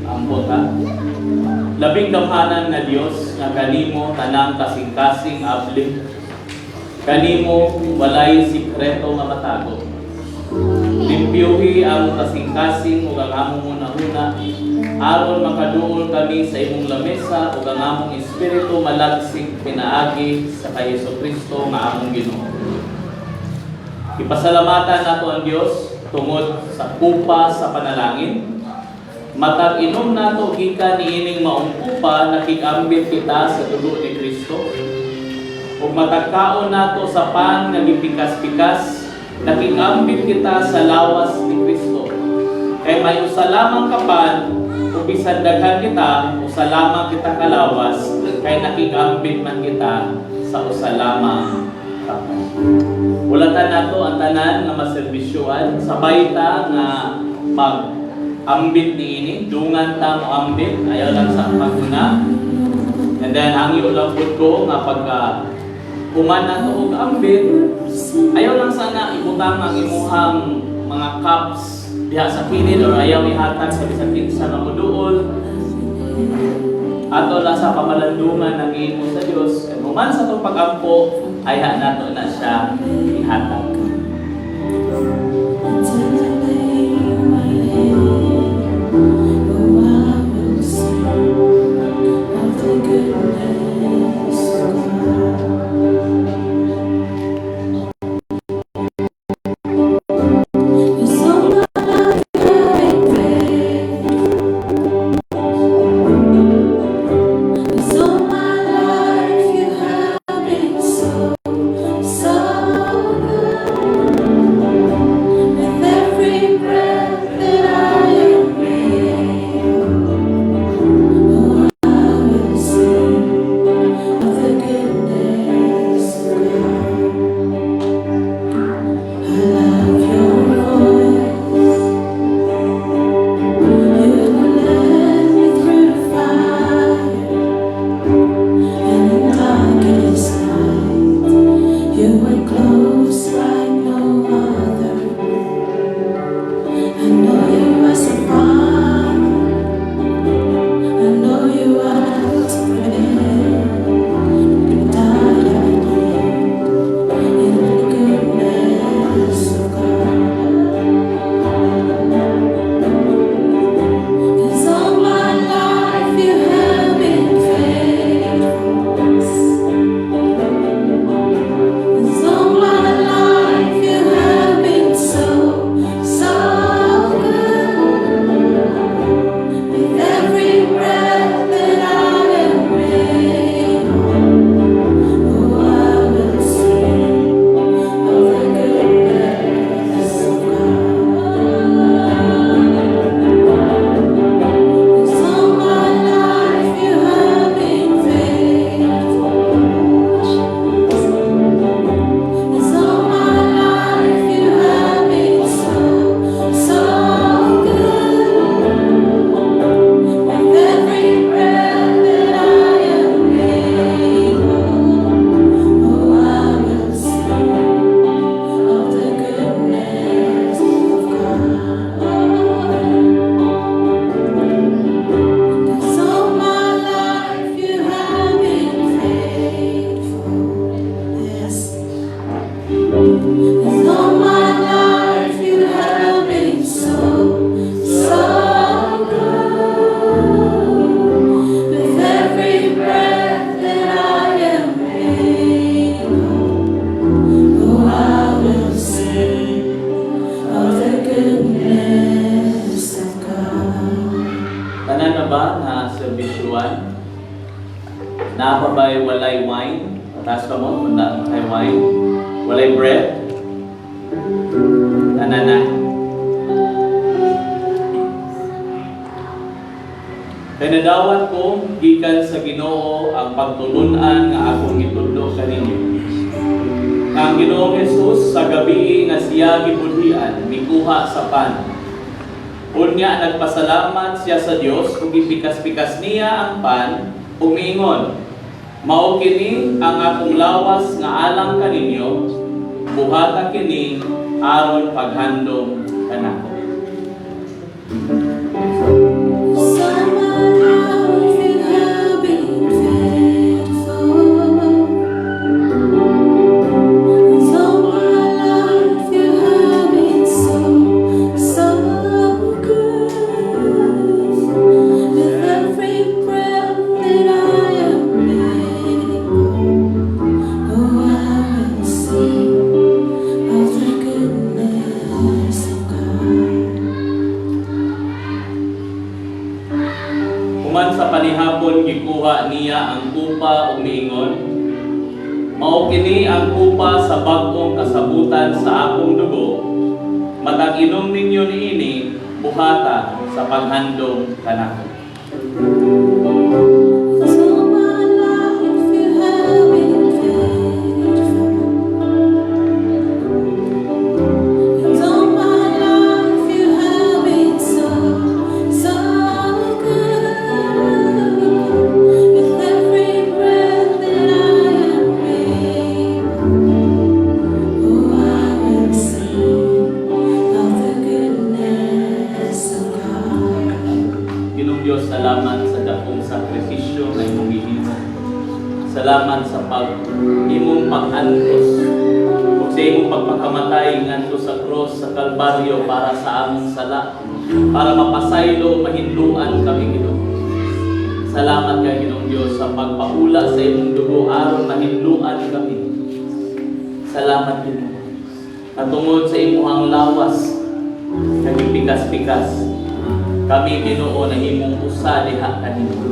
Ambot ha. Labing gamhanan nga Dios nga kanimo tanang kasing-kasing abli. Kanimo walay sikreto nga matago. Limpyuhi ang kasing-kasing ug ang among una-una aron makaduol kami sa imong lamesa ug ang among espiritu malagsig pinaagi sa kay Jesucristo nga among Ginoo. Ipasalamatan nato ang Dios tungod sa kupa sa panalangin. Matag inom nato gikan niining maong kupa nakikambit kita sa dugo ni Kristo. Ug matagkaon nato sa pan nga gipikas-pikas, nakikambit kita sa lawas ni Kristo. Kay may usa lamang kapan, ug bisan daghan kita, usa lamang kita kalawas, kay nakikambit man kita sa usa lamang kapan. Ulatan nato ang tanan nga maserbisyuan, sabay ta nga mag-ambit niini, dungan ta mo ambit, ayaw lang sa paguna. And then hangyo lang pud ko nga pagka kuman na to og ambit, ayaw lang sana ibutang ang imuhang mga cups diha sa kilid or ayaw ihatag sa bisan kinsa nga moduol. Ato lang sa pamalandungan ng imo sa Dios. Kung man sa itong pag-ampo, ay nato na siya ihatag. So good. ba na serbisyuan? Napabay walay wine? Taas ka mo, wala kay wine. Walay bread? Tanana. Kaya nadawat ko, gikan sa Ginoo ang pagtulunan nga akong itudlo kaninyo. Ang Ginoong Jesus sa gabi nga siya gibudhian, mikuha sa pan. Unya nagpasalamat siya sa Dios ug gipikas-pikas niya ang pan ug miingon, mao kini ang akong lawas nga alang kaninyo, buhata kini aron paghandom kanako. Human sa panihapon gikuha niya ang kupa ug miingon, mao kini ang kupa sa bag-ong kasabutan sa akong dugo, matag inom ninyo niini buhata sa paghandom kanako. Ginong Diyos, salamat sa dakong sakripisyo na imong gihimo. Salamat sa imong pag-antos ug sa imong pagpakamatay ngadto sa cross sa Kalbaryo para sa among sala, para mapasaylo mahinluan kami, Ginoo. Salamat kay Ginong Diyos sa pagpaula sa imong dugo aron mahinluan kami. Salamat, Ginoo. Katungod sa imong lawas kag pikas-pikas, kami Ginoo na imong usa diha kanimo.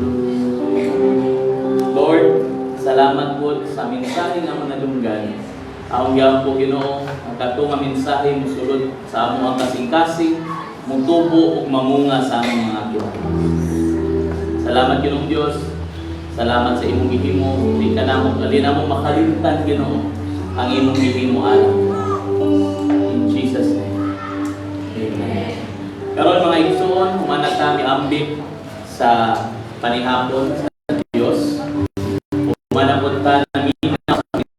Lord, salamat po sa mensahe nga mga dunggan. Aong gyud po Ginoo, ang katong nga mensahe mosulod sa among kasing-kasing, mutubo ug mamunga sa among mga kiwa. Salamat Ginoong Dios. Salamat sa imong gihimo. Di ka namo makalimtan Ginoo ang imong gihimo alam. In Jesus name. Amen. Karon mga igsoon, humanag kami ambik sa panihapon sa